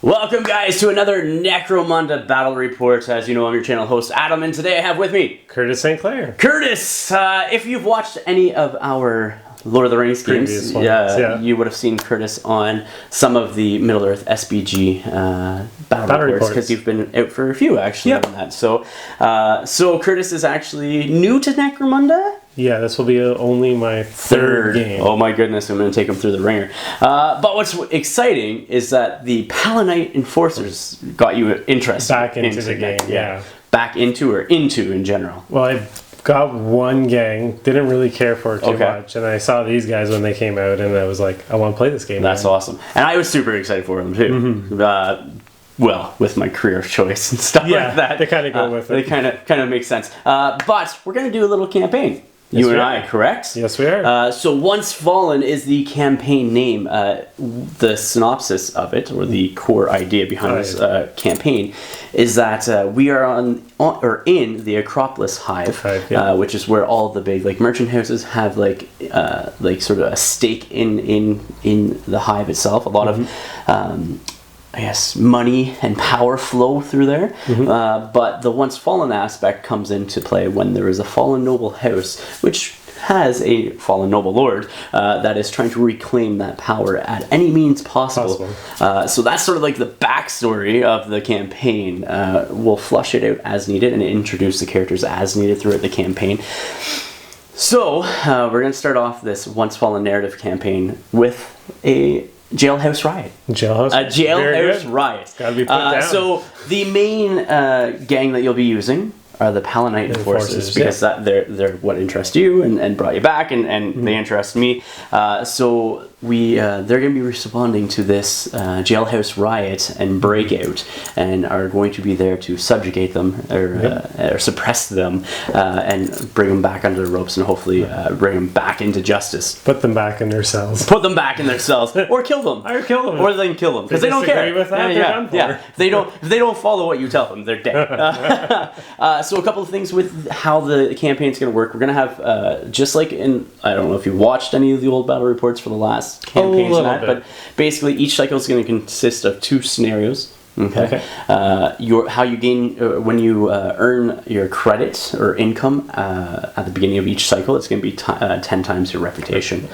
Welcome, guys, to another Necromunda Battle Report. As you know, I'm your channel host, Adam, and today I have with me... Curtis St. Clair. Curtis! If you've watched any of our Lord of the Rings games, you would have seen Curtis on some of the Middle-earth SBG battle reports, because you've been out for a few, actually, on that. So Curtis is actually new to Necromunda? Yeah, this will be only my third game. Oh my goodness, I'm going to take him through the ringer. But what's exciting is that the Palanite Enforcers got you interested. Back into the game, yeah. Back into or into in general? Well, I got one gang, didn't really care for it too much, and I saw these guys when they came out, and I was like, I want to play this game. That's awesome. And I was super excited for them, too. Mm-hmm. Well, with my career of choice and stuff like that. They kind of go with it. They kind of make sense. But we're going to do a little campaign. You and I, correct? Yes, we are. So Once Fallen is the campaign name. The synopsis of it, or the core idea behind this campaign, is that we are in the Acropolis Hive, which is where all the big merchant houses have sort of a stake in the hive itself. A lot of I guess money and power flow through there, but the Once Fallen aspect comes into play when there is a fallen noble house which has a fallen noble lord that is trying to reclaim that power at any means possible. So that's sort of like the backstory of the campaign. We'll flush it out as needed and introduce the characters as needed throughout the campaign. So we're going to start off this Once Fallen narrative campaign with a jailhouse riot. A jailhouse riot. It's gotta be put down. So the main gang that you'll be using are the Palanite Enforcers, because they're what interest you and brought you back, and they interest me. So they're going to be responding to this jailhouse riot and breakout, and are going to be there to subjugate them or suppress them, and bring them back under the ropes, and hopefully bring them back into justice. Put them back in their cells. Put them back in their cells, or kill them, or they can kill them because they don't care. With that, If they don't follow what you tell them, they're dead. So a couple of things with how the campaign's going to work. We're going to have just like in, I don't know if you watched any of the old battle reports for the last campaigns, but basically each cycle is going to consist of 2 scenarios. How you gain when you earn your credit or income at the beginning of each cycle, it's going to be 10 times your reputation.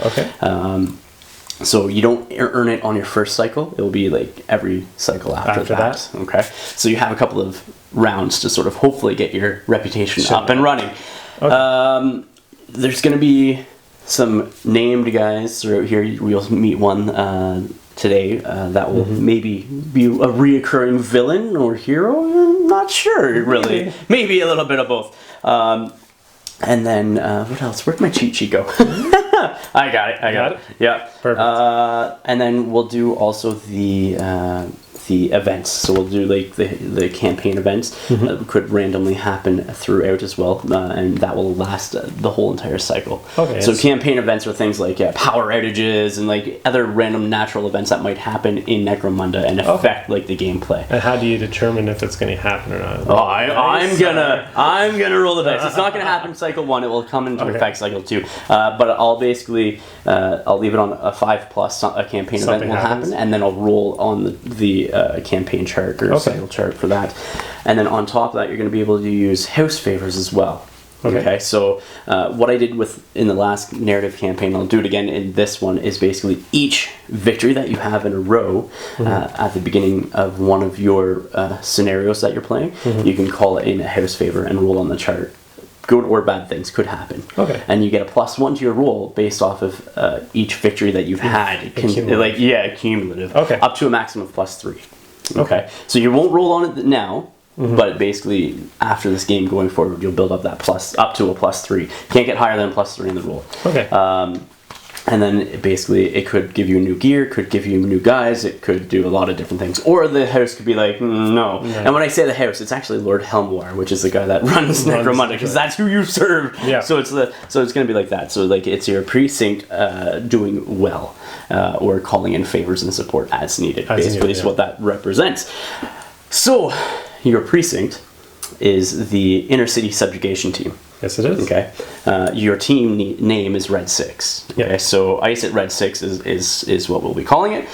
So you don't earn it on your first cycle. It will be like every cycle after that. Okay. So you have a couple of rounds to sort of hopefully get your reputation up and running. There's going to be some named guys throughout here. We'll meet one today that will maybe be a reoccurring villain or hero. I'm not sure, really. Maybe a little bit of both. And then, what else? Where'd my cheat sheet go? I got it. Yeah. Perfect. And then we'll do also the events. So we'll do like the campaign events that could randomly happen throughout as well, and that will last the whole entire cycle. So campaign events are things like power outages and like other random natural events that might happen in Necromunda and affect like the gameplay. And how do you determine if it's going to happen or not? I'm gonna roll the dice. It's not gonna happen cycle 1. It will come into effect cycle 2. But I'll basically I'll leave it on a 5+ a campaign event will happen, and then I'll roll on the campaign chart or cycle chart for that. And then on top of that, you're going to be able to use house favors as well. So what I did in the last narrative campaign, I'll do it again in this one, is basically each victory that you have in a row at the beginning of one of your scenarios that you're playing, you can call it in a house favor and roll on the chart. Good or bad things could happen. And you get a +1 to your roll based off of each victory that you've had. Cumulative. Up to a maximum of +3. So you won't roll on it now, but basically after this game going forward, you'll build up that up to a +3. Can't get higher than +3 in the roll. And then it could give you new gear, could give you new guys, it could do a lot of different things. Or the house could be like, no. And when I say the house, it's actually Lord Helmwar, which is the guy that runs Necromunda, because that's who you serve. So it's going to be like that. So like it's your precinct doing well, or calling in favors and support as needed. Basically is what that represents. So your precinct is the Inner City Subjugation Team. Yes, it is. Your team name is Red 6. So I.C.S.T. Red 6 is what we'll be calling it.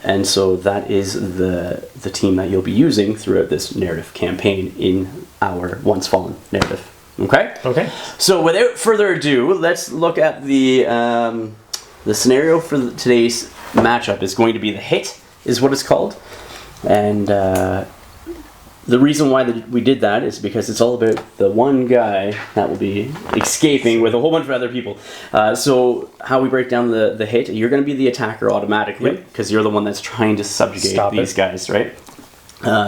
And so that is the team that you'll be using throughout this narrative campaign in our Once Fallen narrative. Okay? Okay. So without further ado, let's look at the scenario for today's matchup is going to be the hit, is what it's called. And the reason why we did that is because it's all about the one guy that will be escaping with a whole bunch of other people. So how we break down the hit, you're going to be the attacker automatically because you're the one that's trying to subjugate these guys, right?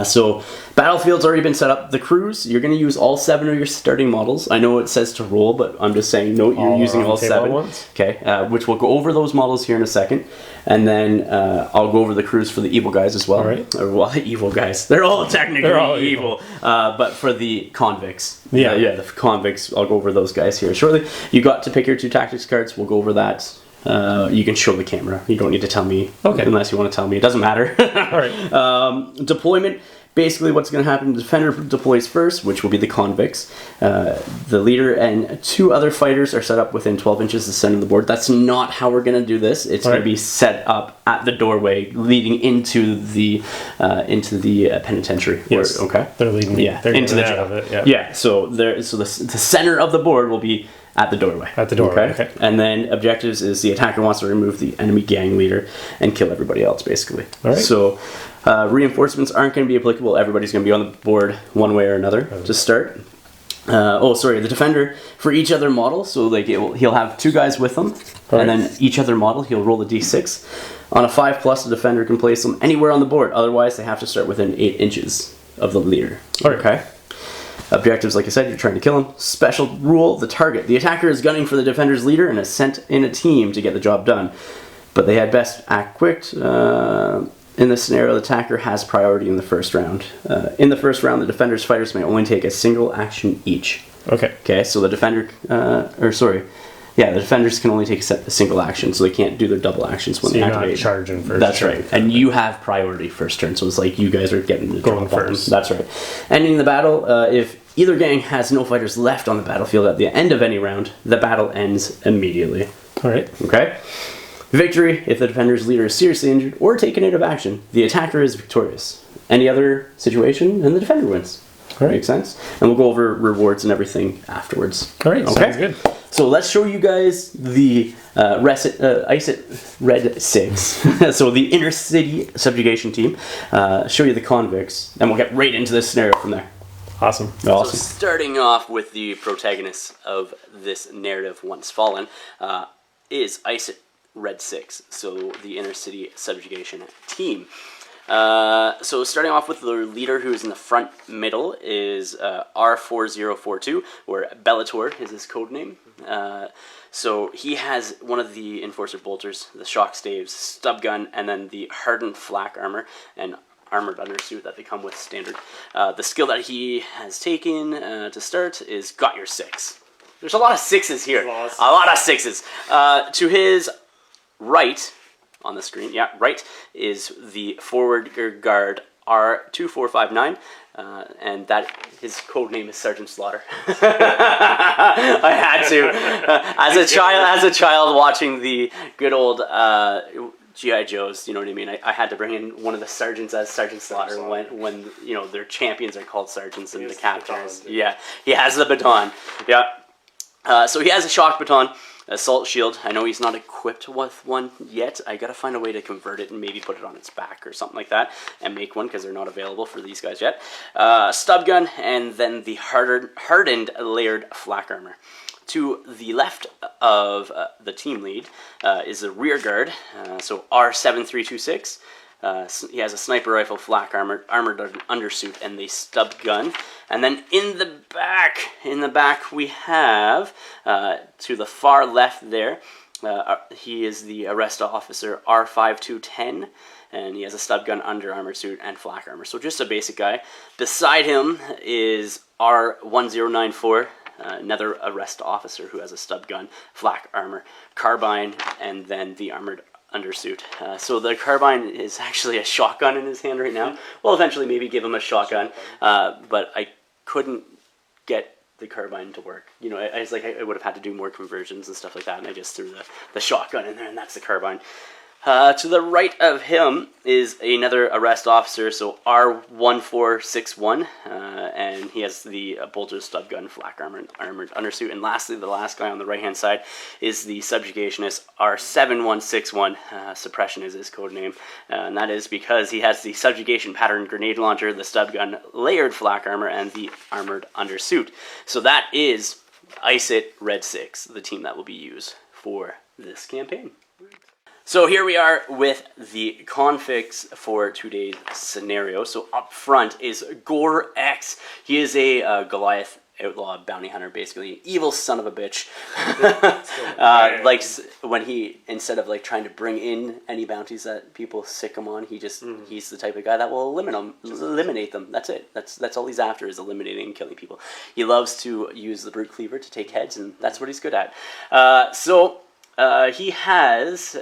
So battlefield's already been set up. The crews, you're going to use all 7 of your starting models. I know it says to roll, but I'm just saying note you're using all 7. Ones. Okay, which we'll go over those models here in a second. And then I'll go over the crews for the evil guys as well. All right. Or, well, the evil guys. They're all technically evil. But for the convicts. The convicts, I'll go over those guys here shortly. You got to pick your 2 tactics cards. We'll go over that. You can show the camera. You don't need to tell me unless you want to tell me. It doesn't matter. All right. Deployment. Basically, what's going to happen, the defender deploys first, which will be the convicts. The leader and 2 other fighters are set up within 12 inches of the center of the board. That's not how we're going to do this. It's going to be set up at the doorway leading into the penitentiary. Yes. Okay. They're leading. Yeah. They're into the jail. Of it. Yeah. Yeah. So the center of the board will be at the doorway. At the doorway. Okay. And then objectives is the attacker wants to remove the enemy gang leader and kill everybody else, basically. All right. So reinforcements aren't going to be applicable. Everybody's going to be on the board one way or another to start. The defender for each other model. So like he'll have 2 guys with them, and then each other model he'll roll a d6. On a 5+, the defender can place them anywhere on the board. Otherwise, they have to start within 8 inches of the leader. Okay. Objectives, like I said, you're trying to kill him. Special rule, the target. The attacker is gunning for the defender's leader and is sent in a team to get the job done. But they had best act quick. In this scenario, the attacker has priority in the first round. In the first round, the defender's fighters may only take a single action each. Okay, so the defender... the defenders can only take a single action, so they can't do their double actions when they activate. Not charging first. That's right. And you have priority first turn, so it's like you guys are getting the going first. That's right. Ending the battle, if either gang has no fighters left on the battlefield at the end of any round, the battle ends immediately. All right. Okay? Victory, if the defender's leader is seriously injured or taken out of action, the attacker is victorious. Any other situation, and the defender wins. All right. Makes sense? And we'll go over rewards and everything afterwards. All right, sounds good. So let's show you guys the I.C.S.T. Red 6. So the Inner City Subjugation Team. Show you the convicts, and we'll get right into this scenario from there. Awesome. So starting off with the protagonist of this narrative, Once Fallen, is I.C.S.T. Red 6. So the Inner City Subjugation Team. So starting off with the leader who's in the front middle is R4042, or Bellator is his code name. So he has one of the Enforcer Bolters, the Shock Staves, Stub Gun, and then the Hardened Flak Armor and Armored Undersuit that they come with standard. The skill that he has taken to start is Got Your 6. There's a lot of 6s here. A lot of 6s. To his right... on the screen, right, is the forward guard R2459, and that his code name is Sergeant Slaughter. I had to, as a child watching the good old G.I. Joes, you know what I mean. I had to bring in one of the sergeants as Sergeant Slaughter when you know their champions are called sergeants and the captains. Yeah, he has the baton. Yeah, so he has a shock baton. Assault shield. I know he's not equipped with one yet. I gotta find a way to convert it and maybe put it on its back or something like that and make one because they're not available for these guys yet. Stub gun, and then the hardened layered flak armor. To the left of the team lead is the rear guard, so R7326. He has a sniper rifle, flak armored undersuit, and the stub gun. And then in the back we have, to the far left there, he is the arrest officer R5210, and he has a stub gun, under armor suit, and flak armor. So just a basic guy. Beside him is R1094, another arrest officer who has a stub gun, flak armor, carbine, and then the armored undersuit. So the carbine is actually a shotgun in his hand right now. We'll eventually maybe give him a shotgun, but I couldn't get the carbine to work. You know, I would have had to do more conversions and stuff like that, and I just threw the shotgun in there, and that's the carbine. To the right of him is another arrest officer, so R1461, and he has the bolter stub gun, flak armor, and armored undersuit. And lastly, the last guy on the right-hand side is the subjugationist R7161. Suppression is his code name, and that is because he has the subjugation pattern grenade launcher, the stub gun, layered flak armor, and the armored undersuit. So that is I.C.S.T. Red 6, the team that will be used for this campaign. So here we are with the convicts for today's scenario. So up front is Gore X. He is a Goliath outlaw bounty hunter, basically evil son of a bitch. Like when he, instead of like trying to bring in any bounties that people sick him on, he just he's the type of guy that will eliminate them. That's it. That's all he's after, is eliminating and killing people. He loves to use the brute cleaver to take heads, and that's what he's good at. He has,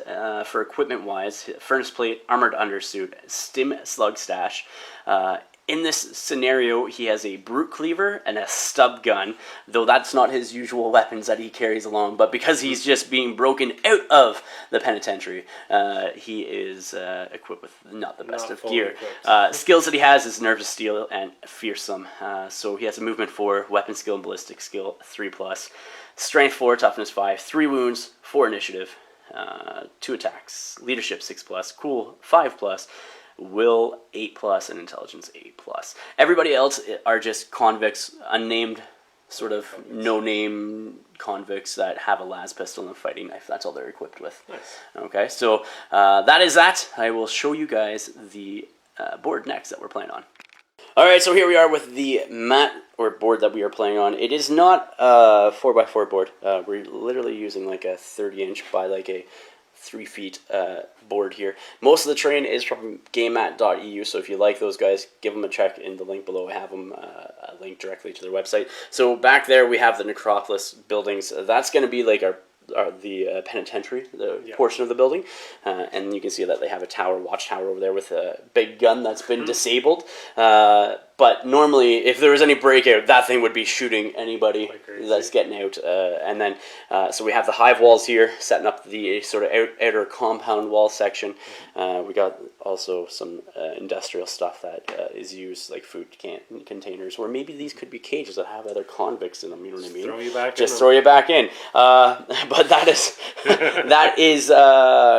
for equipment-wise, furnace plate, armored undersuit, stim slug stash. In this scenario, he has a brute cleaver and a stub gun, though that's not his usual weapons that he carries along. But because he's just being broken out of the penitentiary, he is equipped with not the best of gear. Skills that he has is nervous steel and fearsome. So he has a movement 4, weapon skill and ballistic skill 3+. Strength 4, toughness 5, 3 wounds, 4 initiative, 2 attacks, leadership 6+, cool 5+, will 8+, and intelligence 8+. Everybody else are just convicts, unnamed, sort of no-name convicts that have a las pistol and a fighting knife. That's all they're equipped with. Nice. Okay, so that is that. I will show you guys the board next that we're playing on. Alright, so here we are with the mat or board that we are playing on. It is not a 4x4 board. We're literally using like a 30-inch by like a 3 feet board here. Most of the terrain is from gamemat.eu, so if you like those guys, give them a check in the link below. I have them a link directly to their website. So back there we have the necropolis buildings. That's going to be like the penitentiary, the portion of the building, and you can see that they have a tower, watchtower over there with a big gun that's been disabled. But normally, if there was any breakout, that thing would be shooting anybody that's getting out. And then, so we have the hive walls here, setting up the sort of outer compound wall section. We got also some industrial stuff that is used, like food containers, or maybe these could be cages that have other convicts in them. You know what I mean? Throw you back Just throw you back in. But that is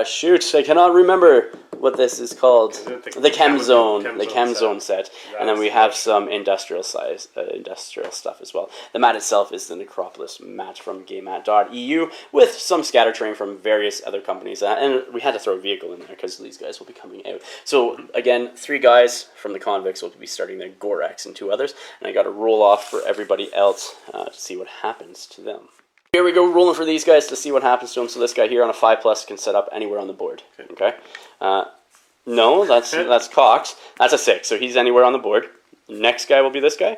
shoot, I cannot remember what this is called. The chem zone. The chem zone set. And then we have some industrial stuff as well. The mat itself is the necropolis mat from gamemat.eu with some scatter terrain from various other companies. And we had to throw a vehicle in there because these guys will be coming out. So again, 3 guys from the convicts will be starting their Gorex and 2 others. And I got to roll off for everybody else to see what happens to them. Here we go, rolling for these guys to see what happens to them. So this guy here on a 5+ can set up anywhere on the board. Okay. No, that's Cox. That's a 6, so he's anywhere on the board. Next guy will be this guy.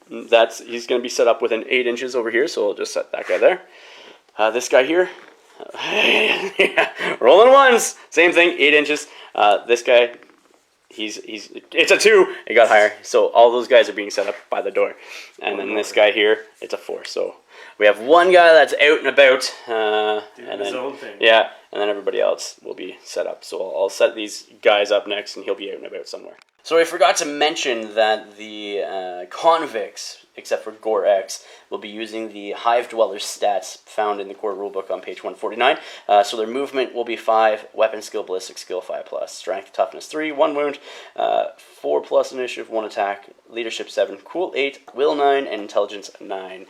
He's going to be set up within 8 inches over here, so we'll just set that guy there. This guy here, rolling ones, same thing, 8 inches. This guy, it's a 2. It got higher, so all those guys are being set up by the door. And then this guy here, it's a 4. So we have one guy that's out and about, doing his own thing. Yeah, and then everybody else will be set up. So I'll set these guys up next, and he'll be out and about somewhere. So I forgot to mention that the convicts, except for Gore X, will be using the Hive Dweller stats found in the core rulebook on page 149. So their movement will be 5, weapon skill, ballistic skill 5+, strength, toughness 3, 1 wound, 4+ initiative, 1 attack, leadership 7, cool 8, will 9, and intelligence 9.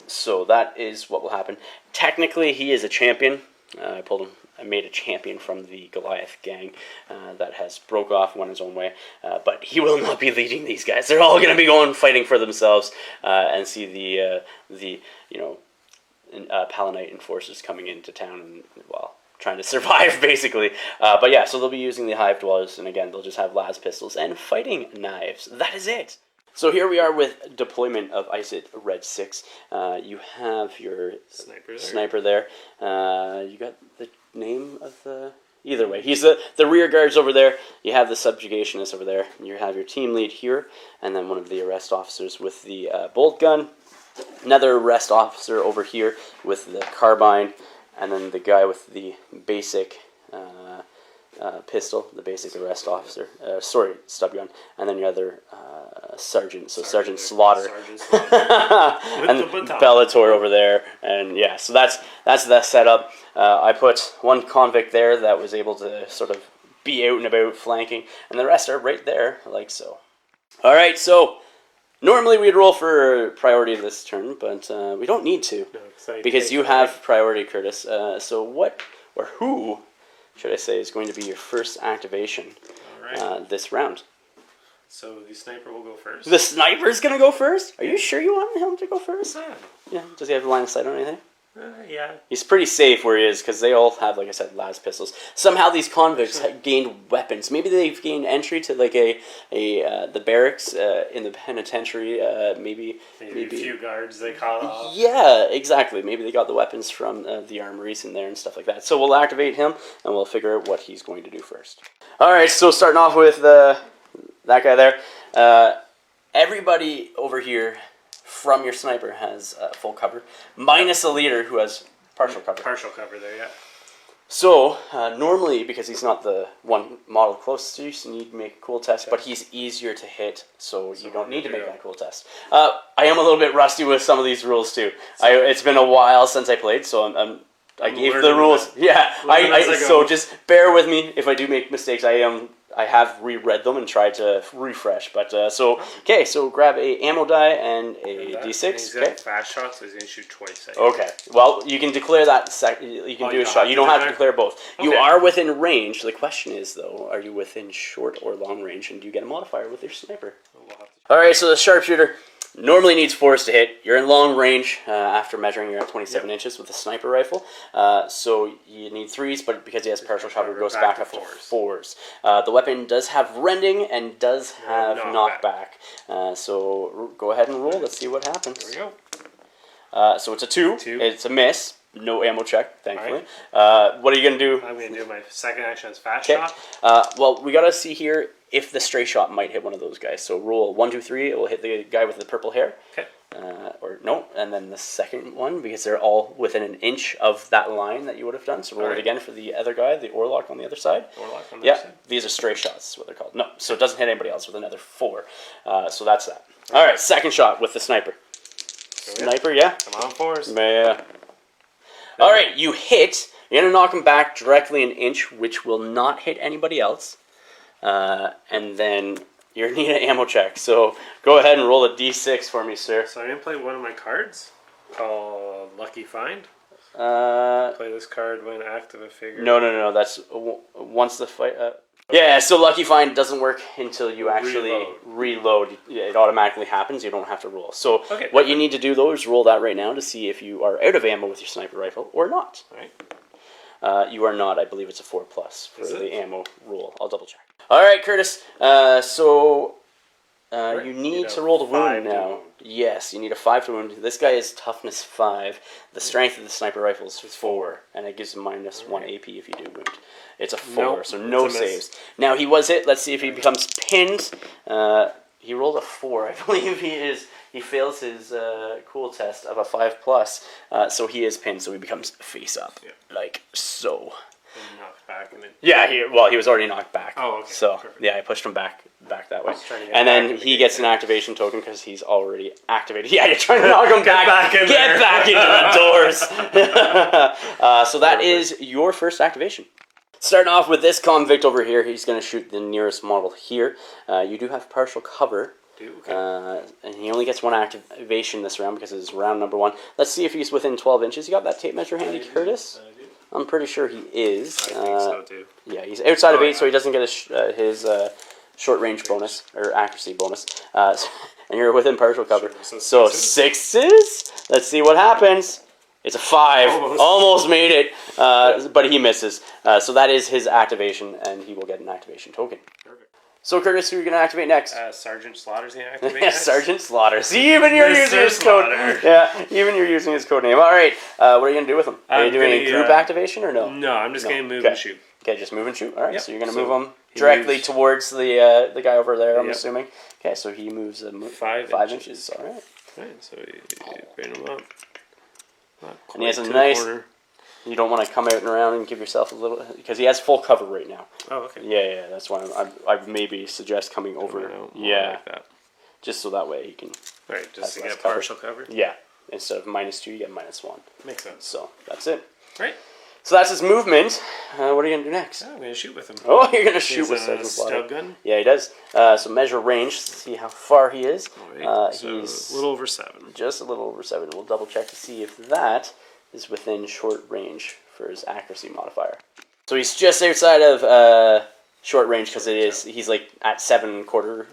So that is what will happen. Technically, he is a champion. I made a champion from the Goliath gang that has broke off, went his own way, but he will not be leading these guys. They're all going to be going fighting for themselves and see the Palanite enforcers coming into town and, well, trying to survive, basically. But yeah, so they'll be using the Hive Dwellers, and again, they'll just have las pistols and fighting knives. That is it. So here we are with deployment of I.C.S.T. Red 6. You have your sniper there. You got the name of the... Either way, he's the rear guards over there. You have the subjugationist over there. You have your team lead here, and then one of the arrest officers with the bolt gun. Another arrest officer over here with the carbine. and then the guy with the basic pistol, the basic arrest officer, stub gun, and then your other sergeant, so Sergeant Slaughter, and Bellator over there, and yeah, so that's the setup. I put one convict there that was able to sort of be out and about flanking, and the rest are right there, like so. All right, so normally we'd roll for priority this turn, but we don't need to, because you have priority, Curtis. So what, or who, should I say, is going to be your first activation this round? So the sniper will go first? The sniper's going to go first? Are you sure you want him to go first? Yeah. Does he have line of sight on anything? Yeah. He's pretty safe where he is, because they all have, like I said, las pistols. Somehow these convicts have gained weapons. Maybe they've gained entry to like the barracks in the penitentiary. Maybe a few guards they caught off. Yeah, exactly. Maybe they got the weapons from the armories in there and stuff like that. So we'll activate him, and we'll figure out what he's going to do first. All right, so starting off with that guy there. Everybody over here from your sniper has full cover, minus a leader who has partial cover. Partial cover there, yeah. So, normally, because he's not the one model closest to you, so you need to make a cool test, but he's easier to hit, so you don't need to make that cool test. I am a little bit rusty with some of these rules, too. It's been a while since I played, so I gave the rules. Yeah, so just bear with me if I do make mistakes. I have reread them and tried to refresh, but so grab a ammo die and a D6. He's got fast shot, so he's gonna shoot twice. Okay, well you can declare that you can do a shot. You don't have to declare both. Okay. You are within range. The question is though, are you within short or long range, and do you get a modifier with your sniper? All right, so the sharpshooter normally needs 4s to hit. You're in long range after measuring. You're at 27 inches with a sniper rifle. So you need 3s, but because he has partial cover, it goes back up to 4s. The weapon does have rending and does have knockback. So go ahead and roll. Let's see what happens. Here we go. So it's a 2. It's a miss. No ammo check, thankfully. Right. What are you going to do? I'm going to do my second action as fast shot. Well, we got to see here if the stray shot might hit one of those guys. So roll 1, 2, 3. It will hit the guy with the purple hair. Okay. Or no, and then the second one, because they're all within an inch of that line that you would have done. So roll it again for the other guy, the Orlock on the other side. Orlock on the other side. These are stray shots, is what they're called. No, so it doesn't hit anybody else with another 4. So that's that. All right, second shot with the sniper. Sniper, yeah. Come on, 4s. Yeah. All right, you hit. You're going to knock him back directly an inch, which will not hit anybody else. And then you're going to need an ammo check. So go ahead and roll a d6 for me, sir. So I'm going to play one of my cards called Lucky Find. Play this card when active a figure. No. That's once the fight... Yeah, so Lucky Find doesn't work until you actually reload. It automatically happens. You don't have to roll. So what you need to do, though, is roll that right now to see if you are out of ammo with your sniper rifle or not. All right. You are not. I believe it's a 4+ for the ammo rule. I'll double check. All right, Curtis. You need to roll the wound now. Yes, you need a 5 to wound. This guy is toughness 5. The strength of the sniper rifle is 4, and it gives him -1 AP if you do wound. It's a 4, so no saves. Now he was hit. Let's see if he becomes pinned. He rolled a 4. I believe he fails his cool test of a 5+. So he is pinned. So he becomes face up, like so. And knocked back, and then he was already knocked back. Oh, okay. So perfect. I pushed him back that way, and then he gets an activation token because he's already activated. Yeah, you're trying to knock him back. Get back into the doors. So that is your first activation. Starting off with this convict over here, he's going to shoot the nearest model here. You do have partial cover. And he only gets 1 activation this round because it's round number 1. Let's see if he's within 12 inches. You got that tape measure handy, Curtis? I do. I'm pretty sure he is. I think so too. Yeah, he's outside of 8, so he doesn't get his short range bonus or accuracy bonus. And you're within partial cover. So 6s. Let's see what happens. It's a 5. Almost made it, but he misses. So that is his activation, and he will get an activation token. Perfect. So Curtis, who are you going to activate next? Sergeant Slaughter's going to activate next. Sergeant Slaughter. See, even you're using his code. Yeah, even you're using his code name. All right, what are you going to do with him? Are you doing a group activation or no? No, I'm just going to move and shoot. Okay, just move and shoot. All right, so you're going to move him directly towards the guy over there, I'm assuming. Okay, so he moves 5 inches. All right. Right, so you bring him up. And he has a nice You don't want to come out and around and give yourself a little, because he has full cover right now. Oh, okay. Yeah, that's why I maybe suggest coming over. Yeah, like that. Just so that way he can. Right, just to get cover. partial cover. Yeah, instead of -2, you get -1. Makes sense. So that's it. Right. So that's his movement. What are you gonna do next? I'm gonna shoot with him. Oh, you're gonna shoot He's with a Sergeant Slaughter. stub gun. Yeah, he does. So measure range, see how far he is. Right. So He's a little over 7. just a little over 7. We'll double check to see if that is within short range for his accuracy modifier. So he's just outside of short range because he's like at 7¼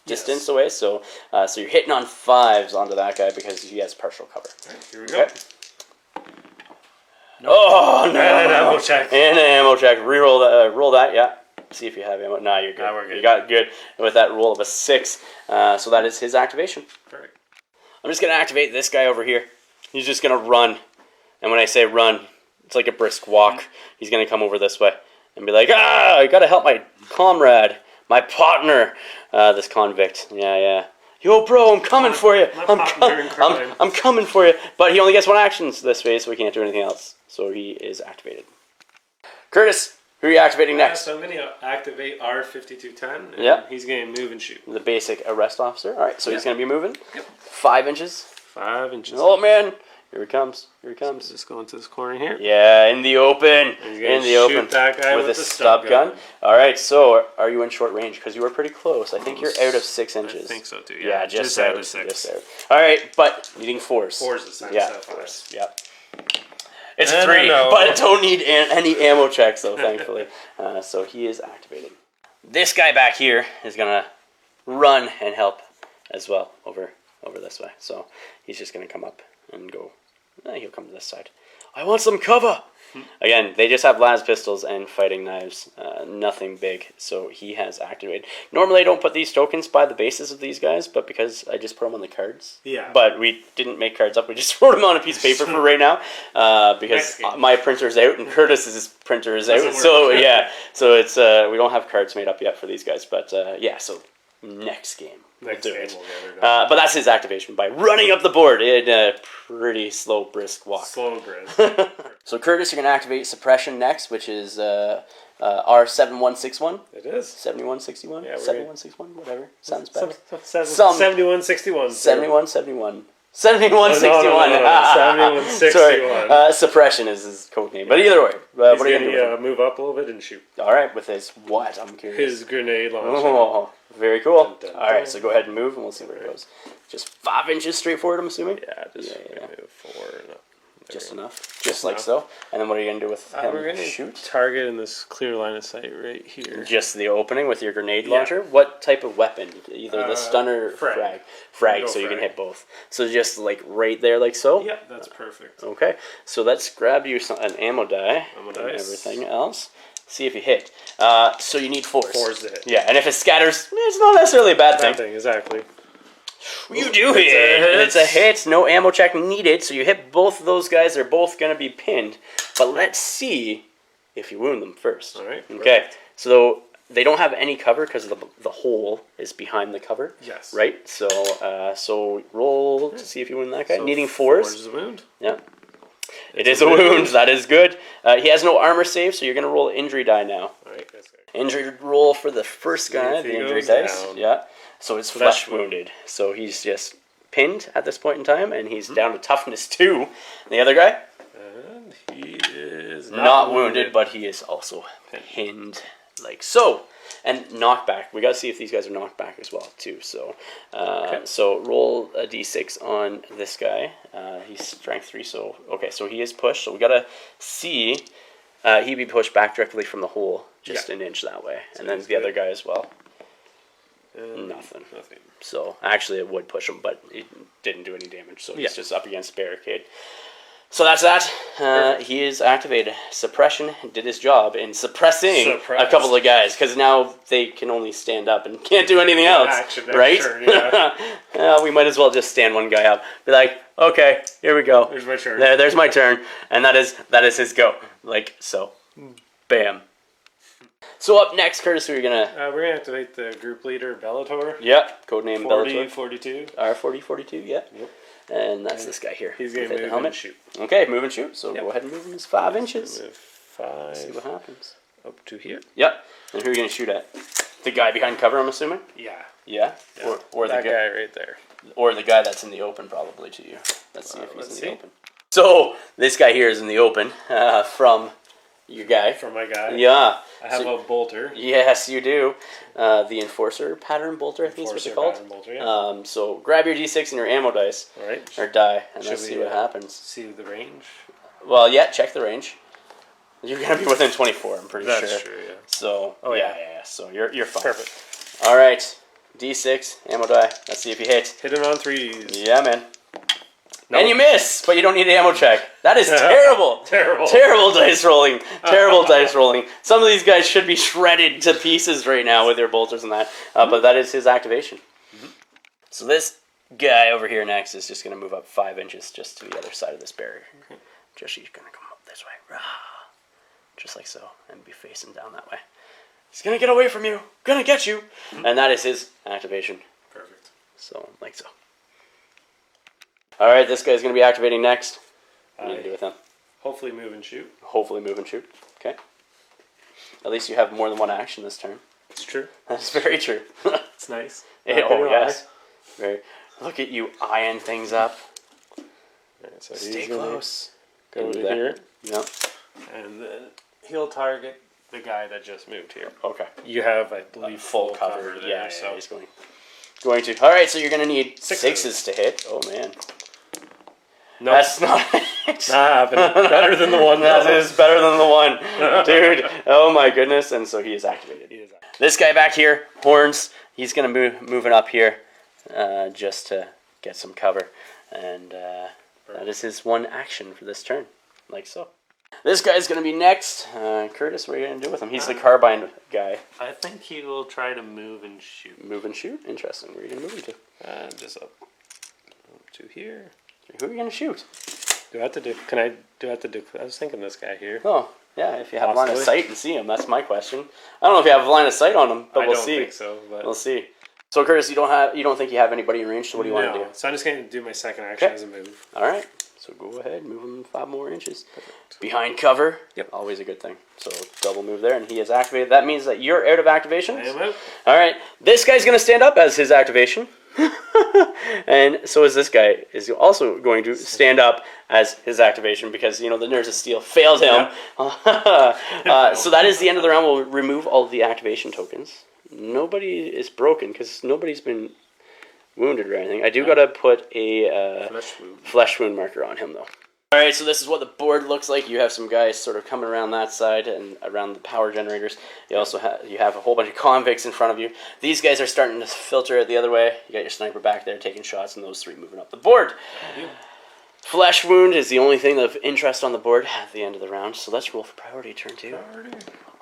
distance away. So so you're hitting on 5s onto that guy because he has partial cover. Right, here we go. Okay. Nope. Oh no! And an ammo check. And an ammo check. Reroll that. Roll that. Yeah. See if you have ammo. Nah, you're good. Nah, we're good. You got good with that roll of a 6. So that is his activation. Perfect. I'm just gonna activate this guy over here. He's just gonna run, and when I say run, it's like a brisk walk. He's gonna come over this way and be like, I gotta help my comrade, my partner, this convict. Yeah. Yo, bro, I'm coming for you. I'm coming for you. But he only gets 1 action this phase, so we can't do anything else. So he is activated. Curtis, who are you activating next? So I'm going to activate R5210. Yeah. He's going to move and shoot. The basic arrest officer. All right, so he's going to be moving. Yep. 5 inches. 5 inches. Oh, man. Here he comes. Just go into this corner here. Yeah, in the open. In the open. That guy with a stub gun. All right, so are you in short range? Because you were pretty close. I think you're out of 6 inches. I think so too. Yeah, just out of 6. Just out. All right, but needing 4s. 4 is the same. Yeah, 4s. Yep. It's And 3, no. but I don't need any ammo checks, though, thankfully. So he is activated. This guy back here is going to run and help as well over this way. So he's just going to come up and go. He'll come to this side. I want some cover! Again, they just have las pistols and fighting knives. Nothing big. So he has activated. Normally I don't put these tokens by the bases of these guys, but because I just put them on the cards. Yeah. But we didn't make cards up. We just wrote them on a piece of paper for right now. Because my printer's out and Curtis's printer is out. So yeah. So it's we don't have cards made up yet for these guys. But yeah, so next game. But that's his activation by running up the board in a pretty slow, brisk walk. So Curtis, you're going to activate suppression next, which is R7161. It is 7161. Yeah, 7161. Whatever. Sounds better. 7161. 7161. 7161. No, 7161. Sorry. Suppression is his code name. But either way, what are you going to do? Move up a little bit and shoot. All right, with his what? I'm curious. His grenade launcher. Oh, very cool. Dun, dun, dun. All right, so go ahead and move, and we'll see where it goes. Just 5 inches straight forward, I'm assuming? Yeah, move forward. Just enough. Just like so. And then what are you going to do with him? We're going to shoot? Target in this clear line of sight right here. Just the opening with your grenade launcher? What type of weapon? Either the stunner or frag. Frag, so you can hit both. So just like right there like so? Yeah, that's perfect. Okay, so let's grab you an ammo die and everything else. See if you hit. So you need 4s. 4s to hit. Yeah, and if it scatters, it's not necessarily a bad thing. Exactly. You do hit. It's a hit. No ammo check needed. So you hit both of those guys. They're both going to be pinned. But let's see if you wound them first. All right. Okay. Perfect. So they don't have any cover because the hole is behind the cover. Yes. Right? So so roll to see if you wound that guy. So Needing 4s. 4 is a wound. Yeah. It is a wound. That is good. He has no armor save, so you're going to roll an injury die now. All right. That's good. Injury roll for the first guy. The injury dice. Down. Yeah. So it's flesh wounded. So he's just pinned at this point in time, and he's down to toughness 2. And the other guy? And he is not wounded, but he is also pinned like so. And knockback. We got to see if these guys are knocked back as well, too. So so roll a d6 on this guy. He's strength 3, so... Okay, so he is pushed. So we got to see... he'd be pushed back directly from the hole, just an inch that way. And then the other guy as well. Nothing. So actually, it would push him, but it didn't do any damage. So he's just up against barricade. So that's that. He is activated. Suppression did his job in suppressing a couple of guys because now they can only stand up and can't do anything else, right? Sure, we might as well just stand one guy up. Be like, okay, here we go. There's my turn. There's my turn, and that is his go. Like so, bam. So up next, Curtis, we're gonna activate the group leader Bellator. Yep, codename Bellator. 4042. R4042. Yeah. Yep. And that's this guy here. He's going to With the move helmet. and shoot. Okay, move and shoot. So go ahead and move him 5 inches. Move 5. See what happens. Up to here. Yep. And who are you going to shoot at? The guy behind cover, I'm assuming? Yeah. Yeah? Or that the guy right there. Or the guy that's in the open, probably, to you. Let's see if he's let's in see. the open. So, this guy here is in the open from your guy. From my guy. Yeah. I have a bolter. Yes, you do. The Enforcer Pattern Bolter, I think is what they're called. Pattern bolter, yeah. So, grab your D6 and your ammo dice. All right. Or die, and Should let's we, see what happens. See the range? Well, yeah, check the range. You're going to be within 24, I'm pretty sure. That's true, yeah. So, yeah. So, you're fine. Perfect. All right. D6, ammo die. Let's see if you hit. Hit it on 3s. Yeah, man. Nope. And you miss, but you don't need an ammo check. That is terrible. Terrible. Terrible dice rolling. Terrible dice rolling. Some of these guys should be shredded to pieces right now with their bolters and that. But that is his activation. Mm-hmm. So this guy over here next is just going to move up 5 inches just to the other side of this barrier. Okay. Just he's going to come up this way. Rah. Just like so. And be facing down that way. He's going to get away from you. Going to get you. Mm-hmm. And that is his activation. Perfect. So, like so. All right, this guy's going to be activating next. What are you going to do with him? Hopefully move and shoot. Hopefully move and shoot. Okay. At least you have more than one action this turn. It's true. That's very true. It's nice. Oh, yes. Very. Look at you eyeing things up. Right, so Stay close. Go to here. Yep. And then he'll target the guy that just moved here. Okay. You have, I believe, Full cover there. Yeah, so he's going to. All right, so you're going to need Sixes. 6s to hit. Oh, man. No, That's not it. not happening. Better than the one. That is better than the one. Dude, oh my goodness. And so he is activated. This guy back here, horns, he's going to moving up here just to get some cover. And that is his one action for this turn. Like so. This guy's going to be next. Curtis, what are you going to do with him? He's the carbine guy. I think he will try to move and shoot. Move and shoot? Interesting. Where are you going to move him to? Just up to here. Who are you going to shoot? Do I have to do? Can I? Do I have to do? I was thinking this guy here. Oh, yeah. If you have line of sight and see him, that's my question. I don't know if you have a line of sight on him, but we'll see. I don't think so, but we'll see. So, Curtis, you don't think you have anybody in range. So, what do you want to do? So I'm just going to do my second action as a move. All right. So go ahead, move him 5 more inches. Perfect. Behind cover. Yep. Always a good thing. So double move there, and he is activated. That means that you're out of activations. I am out. All right. This guy's going to stand up as his activation. And so is this guy is also going to stand up as his activation because, the Nerds of Steel failed him. Yeah. So that is the end of the round. We'll remove all of the activation tokens. Nobody is broken because nobody's been wounded or anything. I do got to put a flesh wound marker on him, though. All right, so this is what the board looks like. You have some guys sort of coming around that side and around the power generators. You also have a whole bunch of convicts in front of you. These guys are starting to filter it the other way. You got your sniper back there taking shots, and those 3 moving up the board. Flesh wound is the only thing of interest on the board at the end of the round. So let's roll for priority turn 2.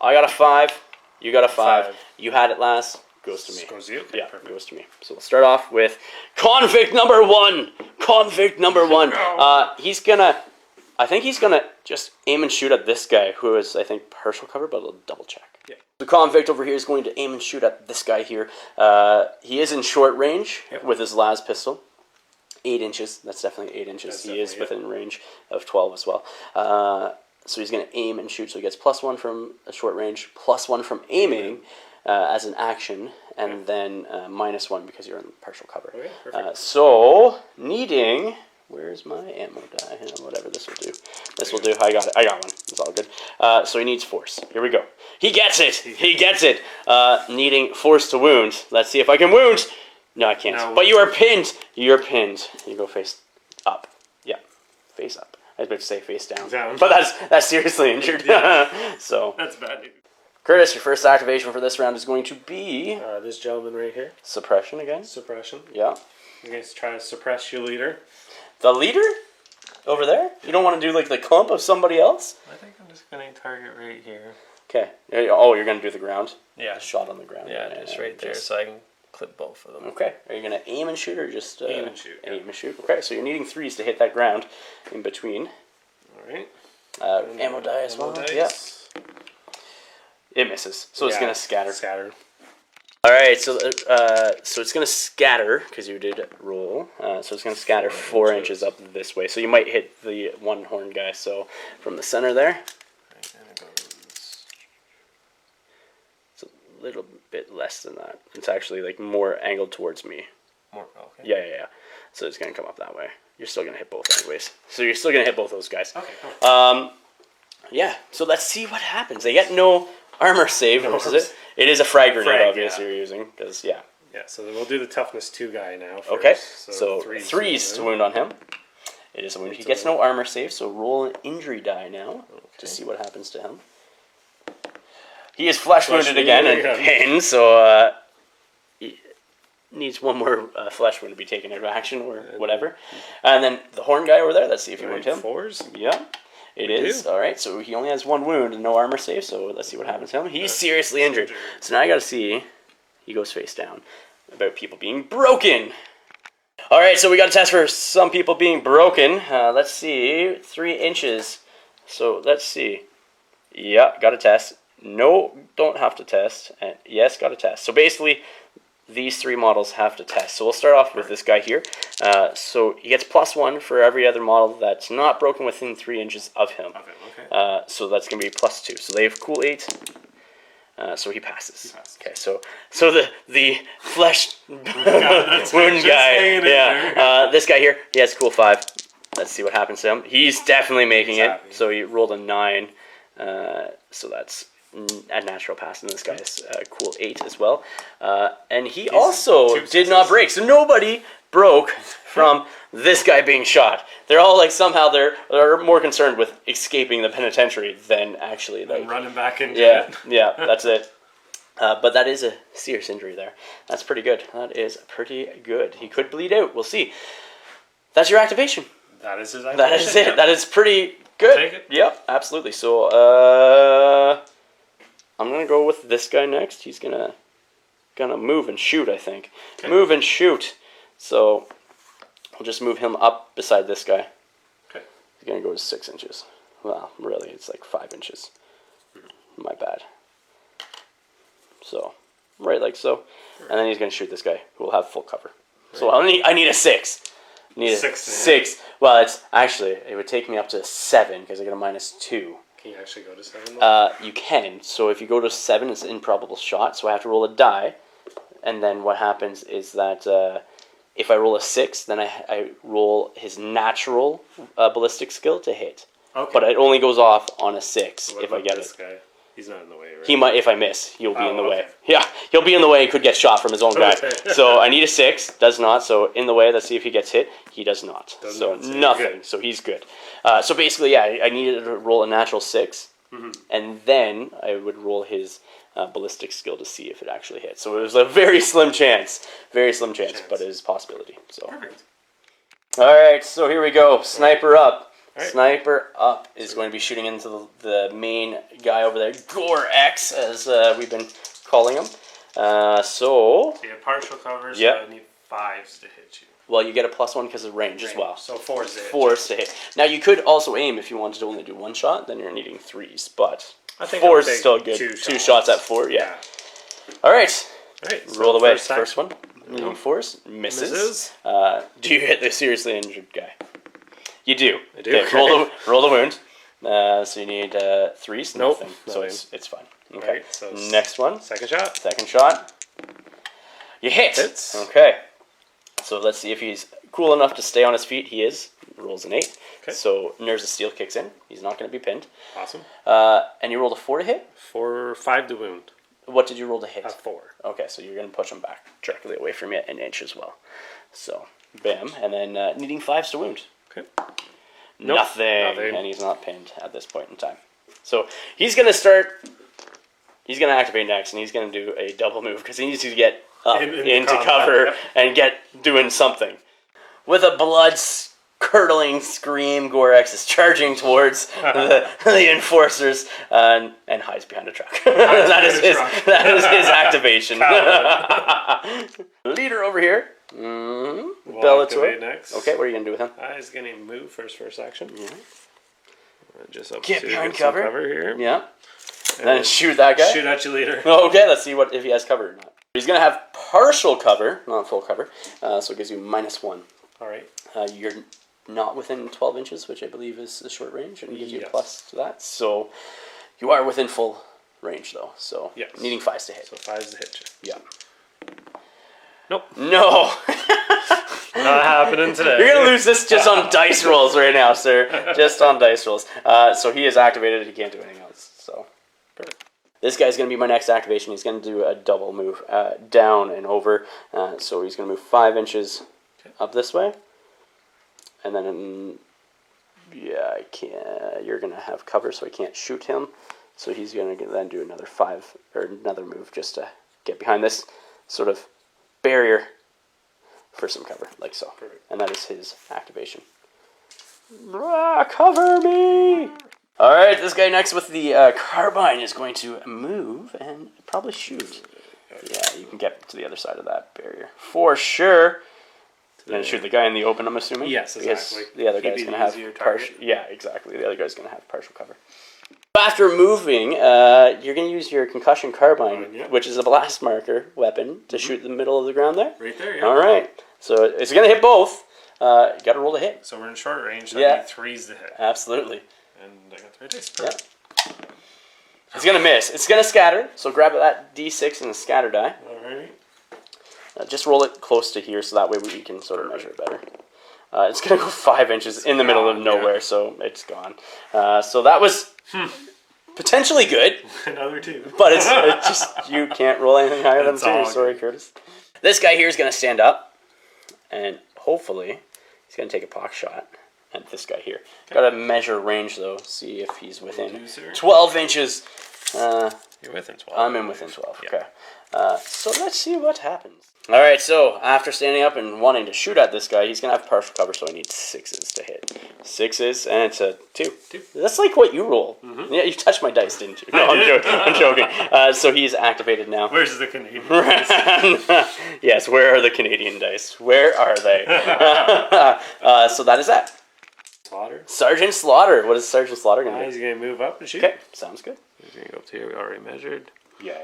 I got a 5. You got a 5. You had it last. Goes to me. Goes to you? Yeah, perfect. Goes to me. So we'll start off with convict number 1. Convict number 1. I think he's gonna just aim and shoot at this guy, who is, I think, partial cover, but I'll double check. Yeah. The convict over here is going to aim and shoot at this guy here. He is in short range with his las pistol. 8 inches. That's definitely 8 inches. He is within range of 12 as well. So he's going to aim and shoot. So he gets +1 from a short range, +1 from aiming. As an action, and then -1 because you're in partial cover. Okay, perfect. So, needing... Where's my ammo die? Whatever this will do. This will do. I got it. I got one. It's all good. So he needs force. Here we go. He gets it! He gets it! Needing force to wound. Let's see if I can wound! No, I can't. No. But you are pinned! You're pinned. You go face up. Yeah. Face up. I was about to say face down. But that's seriously injured. So... That's bad news. Curtis, your first activation for this round is going to be... this gentleman right here. Suppression again. Suppression. Yeah. You're going to try to suppress your leader. The leader? Over there? You don't want to do like the clump of somebody else? I think I'm just going to target right here. Okay. Oh, you're going to do the ground? Yeah. Shot on the ground. Yeah, just right there so I can clip both of them. Okay. Are you going to aim and shoot or just... aim and shoot. Aim and shoot. Okay, so you're needing 3s to hit that ground in between. All right. Ammo die as well. Dice. Yeah. It misses. So it's going to scatter. Scatter. All right, so it's gonna scatter because you did roll. So it's gonna scatter 4 inches up this way. So you might hit the one horn guy. So from the center there, Right, and it goes. it's a little bit less than that. It's actually like more angled towards me. More. Okay. Yeah. So it's gonna come up that way. You're still gonna hit both anyways. So you're still gonna hit both those guys. Okay. Cool. Yeah. So let's see what happens. They get no armor save versus it. It is a frag grenade, obviously, you're using, because, yeah. Yeah, so then we'll do the toughness 2 guy now first. Okay, so threes threes to wound on him. It is a wound. He gets no armor save, so roll an injury die now to see what happens to him. He is flesh wounded again and pinned, so he needs one more flesh wound to be taken into action or whatever. And then the horn guy over there, let's see if you wound him. 4s? Yeah. It is. All right, so he only has 1 wound and no armor save, so let's see what happens to him. He's seriously injured. So now I got to see, he goes face down, about people being broken. All right, so we got a test for some people being broken. Let's see, 3 inches. So let's see. Yeah, got a test. No, don't have to test. And yes, got a test. So basically, these 3 models have to test. So we'll start off with this guy here. So he gets +1 for every other model that's not broken within 3 inches of him. Okay. So that's going to be +2. So they have cool 8. So he passes. Okay, so the flesh wound guy, this guy here, he has cool 5. Let's see what happens to him. He's definitely making it. So he rolled a 9. So that's a natural pass, and this guy is cool 8 as well. And he also did not break. So nobody broke from this guy being shot. They're all like somehow they're more concerned with escaping the penitentiary than actually like running back into it. Yeah, that's it. But that is a serious injury there. That's pretty good. That is pretty good. He could bleed out. We'll see. That's your activation. That is his activation. That is it. That is pretty good. Take it. Yep, absolutely. So I'm gonna go with this guy next. He's gonna move and shoot, I think. Okay. Move and shoot. So I'll just move him up beside this guy. Okay. He's gonna go to 6 inches. Well, really, it's like 5 inches. My bad. So, right like so. And then he's gonna shoot this guy, who will have full cover. Right. So I need a 6. I need a 6. Well, it's actually, it would take me up to 7 because I get a -2. Can you actually go to 7? You can. So if you go to 7, it's an improbable shot. So I have to roll a die. And then what happens is that if I roll a 6, then I roll his natural ballistic skill to hit. Okay. But it only goes off on a 6 if I get it. Guy? He's not in the way, right? He might, if I miss, he'll be in the way. Yeah, he'll be in the way and could get shot from his own guy. So I need a 6, does not. So in the way, let's see if he gets hit. He does not. So nothing. So he's good. So basically, yeah, I needed to roll a natural 6, and then I would roll his ballistic skill to see if it actually hits. So it was a very slim chance. Very slim chance, but it is a possibility. So. Perfect. All right, so here we go. Sniper up. Right. Sniper up is going to be shooting into the main guy over there, Gore X, as we've been calling him. So you have partial cover, so I need 5s to hit you. Well, you get a +1 because of range as well. So 4s to hit. 4s to hit. Now, you could also aim if you wanted to only do 1 shot, then you're needing 3s, but I think 4 is still good. 2 shots at 4, yeah. All right. So roll away. First one. Needing 4s. Misses. Do you hit the seriously injured guy? You do. I do. Okay. Roll the wound. So you need 3s. Nope. Nothing. So it's fine. Okay. Right, so next one. Second shot. Second shot. You hit. Hits. Okay. So let's see if he's cool enough to stay on his feet. He is. Rolls an 8. Okay. So Nerves of Steel kicks in. He's not going to be pinned. Awesome. And you rolled a 4 to hit? 5 to wound. What did you roll to hit? A 4. Okay, so you're going to push him back directly away from you an inch as well. So, bam. And then needing 5s to wound. Okay. Nothing. And he's not pinned at this point in time. So he's going to activate next, and he's going to do a double move because he needs to get up into cover and get doing something. With a blood-curdling scream, Gorex is charging towards the enforcers and hides behind a truck. That is his activation. Leader over here. Bellator. Next. Okay, what are you going to do with him? He's going to move first action. Yeah. Just up get to behind get cover. Cover here. Yeah. And then shoot that guy. Shoot at your leader. Okay, let's see if he has cover or not. He's going to have partial cover, not full cover, so it gives you -1. All right. You're not within 12 inches, which I believe is the short range, and gives you a plus to that. So you are within full range, though. So needing 5s to hit. So 5s to hit you. Yeah. Nope. No. Not happening today. You're going to lose this just on dice rolls right now, sir. Just on dice rolls. So he is activated. He can't do anything else. So perfect. This guy's going to be my next activation. He's going to do a double move down and over. So he's going to move 5 inches up this way. And then, yeah, I can't. You're going to have cover, so I can't shoot him. So he's going to then do another another move just to get behind this sort of barrier for some cover, like so. Perfect. And that is his activation. Cover me! Alright, this guy next with the carbine is going to move and probably shoot. Yeah, you can get to the other side of that barrier. For sure. You're going to shoot the guy in the open, I'm assuming? Yes, exactly. Because the other guy's going to have partial... Yeah, exactly. The other guy's going to have partial cover. After moving, you're going to use your concussion carbine, which is a blast marker weapon, to shoot the middle of the ground there. Right there, yeah. All right. So it's going to hit both. You got to roll to hit. So we're in short range, so I need 3s to hit. Absolutely. And I got 3 dice. Yeah. It's going to miss. It's going to scatter, so grab that D6 and the scatter die. Alrighty. Just roll it close to here, so that way we can sort of measure it better. It's going to go 5 inches in the middle of nowhere, so it's gone. So that was potentially good. Another 2. But it's just, you can't roll anything higher than 2. Sorry, Curtis. This guy here is going to stand up, and hopefully he's going to take a pock shot at this guy here. Okay. Got to measure range, though, see if he's within 12 inches. You're within 12. I'm in within 12, okay. So let's see what happens. All right, so after standing up and wanting to shoot at this guy, he's going to have partial cover, so I need 6s to hit. 6s, and it's a 2. That's like what you roll. Yeah, you touched my dice, didn't you? No, I'm joking. So he's activated now. Where's the Canadian dice? Yes, where are the Canadian dice? Where are they? So that is that. Slaughter. Sergeant Slaughter. What is Sergeant Slaughter going to do? He's going to move up and shoot. Okay, sounds good. He's going to go up to here. We already measured. Yeah.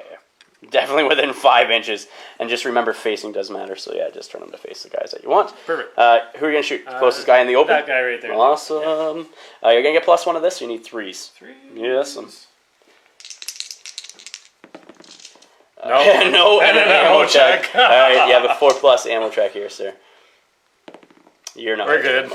Definitely within 5 inches. And just remember, facing does matter. So yeah, just turn them to face the guys that you want. Perfect. Who are you going to shoot? The closest guy in the open? That guy right there. Awesome. Yeah. You're going to get +1 of this, so you need 3s. 3. Yes. No. No ammo check. All right, you have a 4+ ammo check here, sir. You're not. We're good.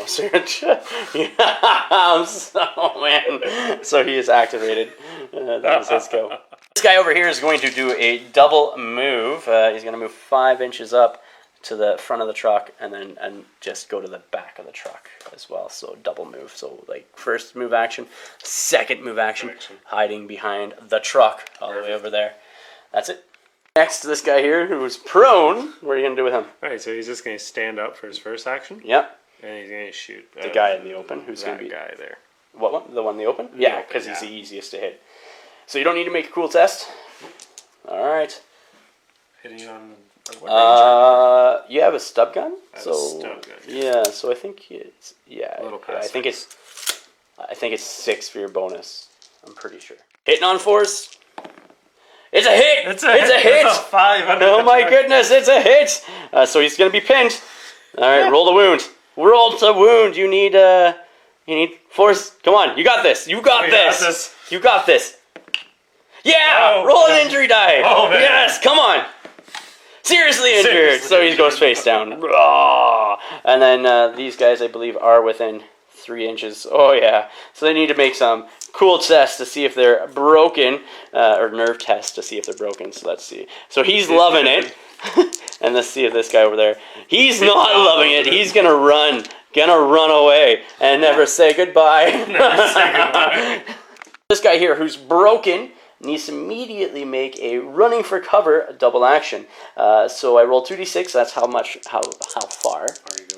Man. So he is activated. Let's go. This guy over here is going to do a double move. He's going to move 5 inches up to the front of the truck and just go to the back of the truck as well. So double move. So like first move action, second move action, hiding behind the truck all the way over there. That's it. Next to this guy here who's prone. What are you going to do with him? Alright, so he's just going to stand up for his first action. Yep. And he's going to shoot the guy in the open. Who's going to be guy there? What one? The one in the open? Yeah, because he's the easiest to hit. So you don't need to make a cool test. All right. Hitting on what range? You have a stub gun. Stub gun. Yeah. So I think it's a little past. I think it's 6 for your bonus. I'm pretty sure. Hitting on 4s. It's a hit. It's a hit. It's a 5. Oh my goodness! It's a hit. So he's gonna be pinned. All right. Roll the wound. Roll the wound. You need 4s. Come on. You got this. You got this. You got this. Yeah! Oh, roll an injury die! Oh, man. Yes, come on! Seriously injured! So he goes face down. And then these guys, I believe, are within 3 inches. Oh, yeah. So they need to make some cool tests to see if they're broken, or nerve tests to see if they're broken. So let's see. So he's loving it. And let's see if this guy over there, he's not loving it. He's gonna run away and never say goodbye. Never say goodbye. This guy here who's broken needs to immediately make a running for cover double action. So I roll 2d6. That's how far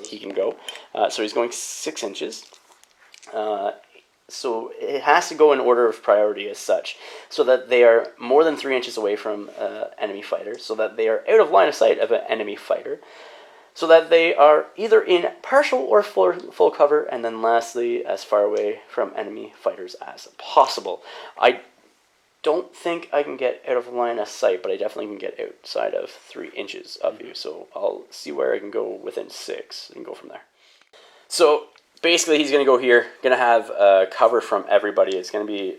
he can go. So he's going 6 inches. So it has to go in order of priority as such, so that they are more than 3 inches away from enemy fighter, so that they are out of line of sight of an enemy fighter, so that they are either in partial or full cover, and then lastly, as far away from enemy fighters as possible. I don't think I can get out of line of sight, but I definitely can get outside of 3 inches of you. So I'll see where I can go within 6 and go from there. So basically, he's going to go here. Going to have cover from everybody. It's going to be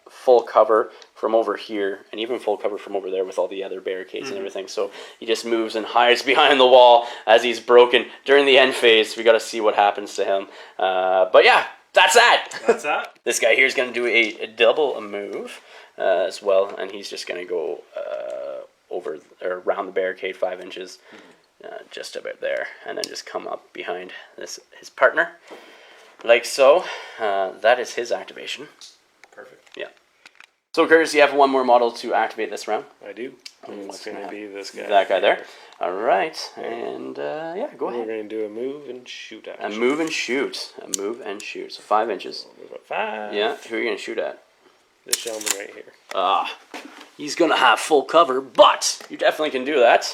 full cover from over here, and even full cover from over there with all the other barricades and everything. So he just moves and hides behind the wall as he's broken. During the end phase, we got to see what happens to him. But yeah, that's that. That's that. This guy here is going to do a double move as well, and he's just going to go over or around the barricade 5 inches, just about there, and then just come up behind his partner, like so. That is his activation. Perfect. Yeah. So Curtis, you have one more model to activate this round. I do. It's going to be this guy. That guy there. All right, and yeah, go ahead. We're going to do a move and shoot action. A move and shoot. A move and shoot. So 5 inches. Move at 5. Yeah. Who are you going to shoot at? This gentleman right here. He's going to have full cover, but you definitely can do that.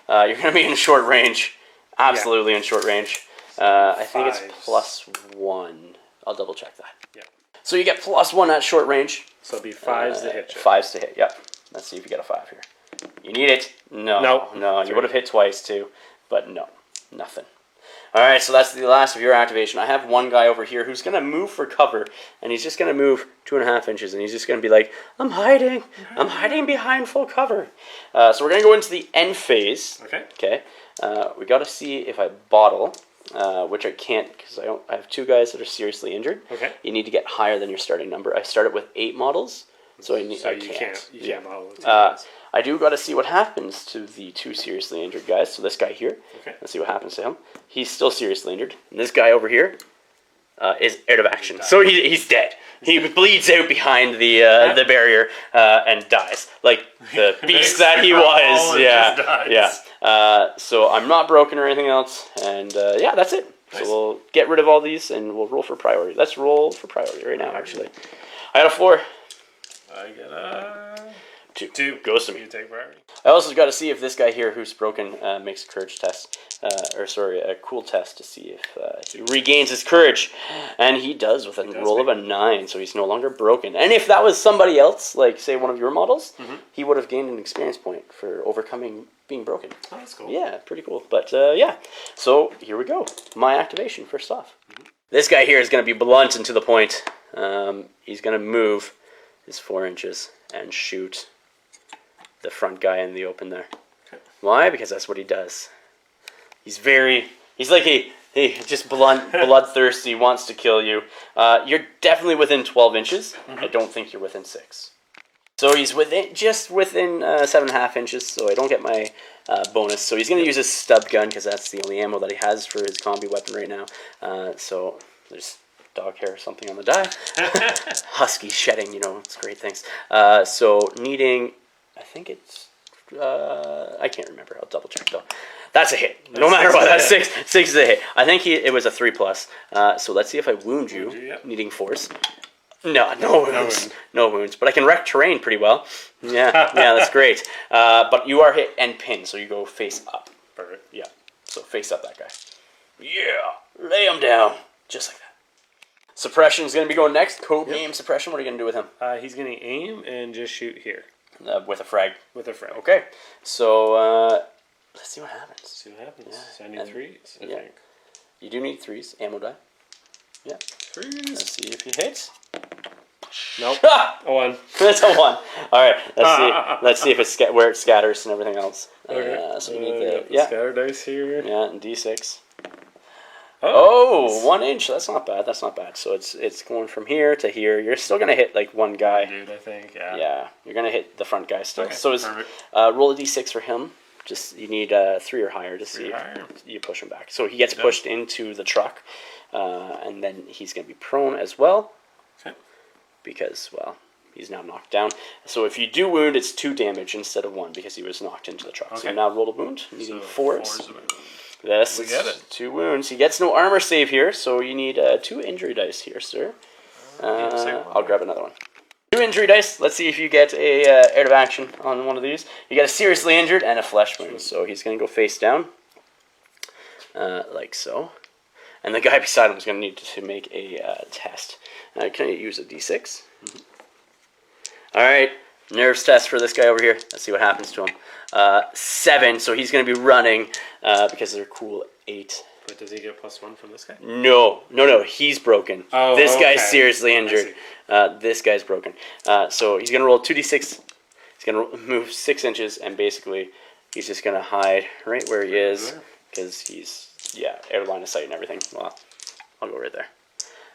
You're going to be in short range. Absolutely in short range. I think it's +1. I'll double check that. Yeah. So you get +1 at short range. So it'll be 5s to hit you. 5s to hit, yep. Let's see if you get a 5 here. You need it. No. Nope. No, you would have hit twice too, but no. Nothing. All right, so that's the last of your activation. I have one guy over here who's going to move for cover, and he's just going to move 2.5 inches, and he's just going to be like, I'm hiding. I'm hiding behind full cover. So we're going to go into the end phase. Okay. Okay. We got to see if I bottle, which I can't because I have 2 guys that are seriously injured. Okay. You need to get higher than your starting number. I started with 8 models, so I can't. You can't model with 2 guys. I do got to see what happens to the 2 seriously injured guys. So this guy here, Okay. let's see what happens to him. He's still seriously injured. And this guy over here is out of action. So he's dead. He bleeds out behind the barrier and dies. Like the beast that he was. Yeah. So I'm not broken or anything else. And yeah, that's it. Nice. So we'll get rid of all these and we'll roll for priority. Let's roll for priority right now, actually. I got a 4. I got a 2. Goes to me. You take priority. I also got to see if this guy here who's broken makes a courage test, a cool test to see if he regains his courage, and he does with a roll of a 9, so he's no longer broken. And if that was somebody else, like say one of your models, he would have gained an experience point for overcoming being broken. Oh, that's cool. Yeah, pretty cool. But yeah, so here we go. My activation first off. This guy here is going to be blunt and to the point. He's going to move his 4 inches and shoot the front guy in the open there. Okay. Why? Because that's what he does. He's like he just blunt, bloodthirsty, wants to kill you. You're definitely within 12 inches. I don't think you're within 6. So he's just within 7.5 inches, so I don't get my bonus. So he's going to use his stub gun because that's the only ammo that he has for his combi weapon right now. So there's dog hair or something on the die. Husky shedding, it's great things. So needing, I think it's, I can't remember. I'll double check though. That's a hit. No matter what, that's 6. 6 is a hit. I think it was a 3+. So let's see if I wound you. Needing force. No wounds. No wounds. But I can wreck terrain pretty well. Yeah, that's great. But you are hit and pinned, so you go face up. Perfect. Yeah. So face up that guy. Yeah. Lay him down. Just like that. Suppression is going to be going next. Code name suppression. What are you going to do with him? He's going to aim and just shoot here. With a frag. With a frag. Okay. So let's see what happens. See what happens. Yeah. So I need 3s, I think. You do need 3s. Ammo die. Yeah. 3s. Let's see if he hits. Nope. A 1. That's a 1. All right. Let's see. Let's see if it's where it scatters and everything else. Okay. So we need the scatter dice here. Yeah, and D6. Oh, 1 inch. That's not bad. So it's going from here to here. You're still gonna hit like one guy. Dude, I think. Yeah. Yeah. You're gonna hit the front guy still. Okay, so roll a D6 for him. Just you need 3 or higher to see if you push him back. So he gets pushed into the truck, and then he's gonna be prone as well. Okay. Because he's now knocked down. So if you do wound, it's 2 damage instead of 1 because he was knocked into the truck. Okay. So now roll a wound. Needing 4s. Yes, we get it. 2 wounds. He gets no armor save here, so you need 2 injury dice here, sir. I'll grab another one. 2 injury dice. Let's see if you get a out of action on one of these. You get a seriously injured and a flesh wound, so he's going to go face down, like so. And the guy beside him is going to need to make a test. Can I use a D6? All right, nerves test for this guy over here. Let's see what happens to him. 7, so he's going to be running because they're cool 8. But does he get +1 from this guy? No, he's broken. Oh, this guy's seriously injured. This guy's broken. So he's going to roll 2d6. He's going to move 6 inches, and basically he's just going to hide right where he is because he's, out of line of sight and everything. Well, I'll go right there.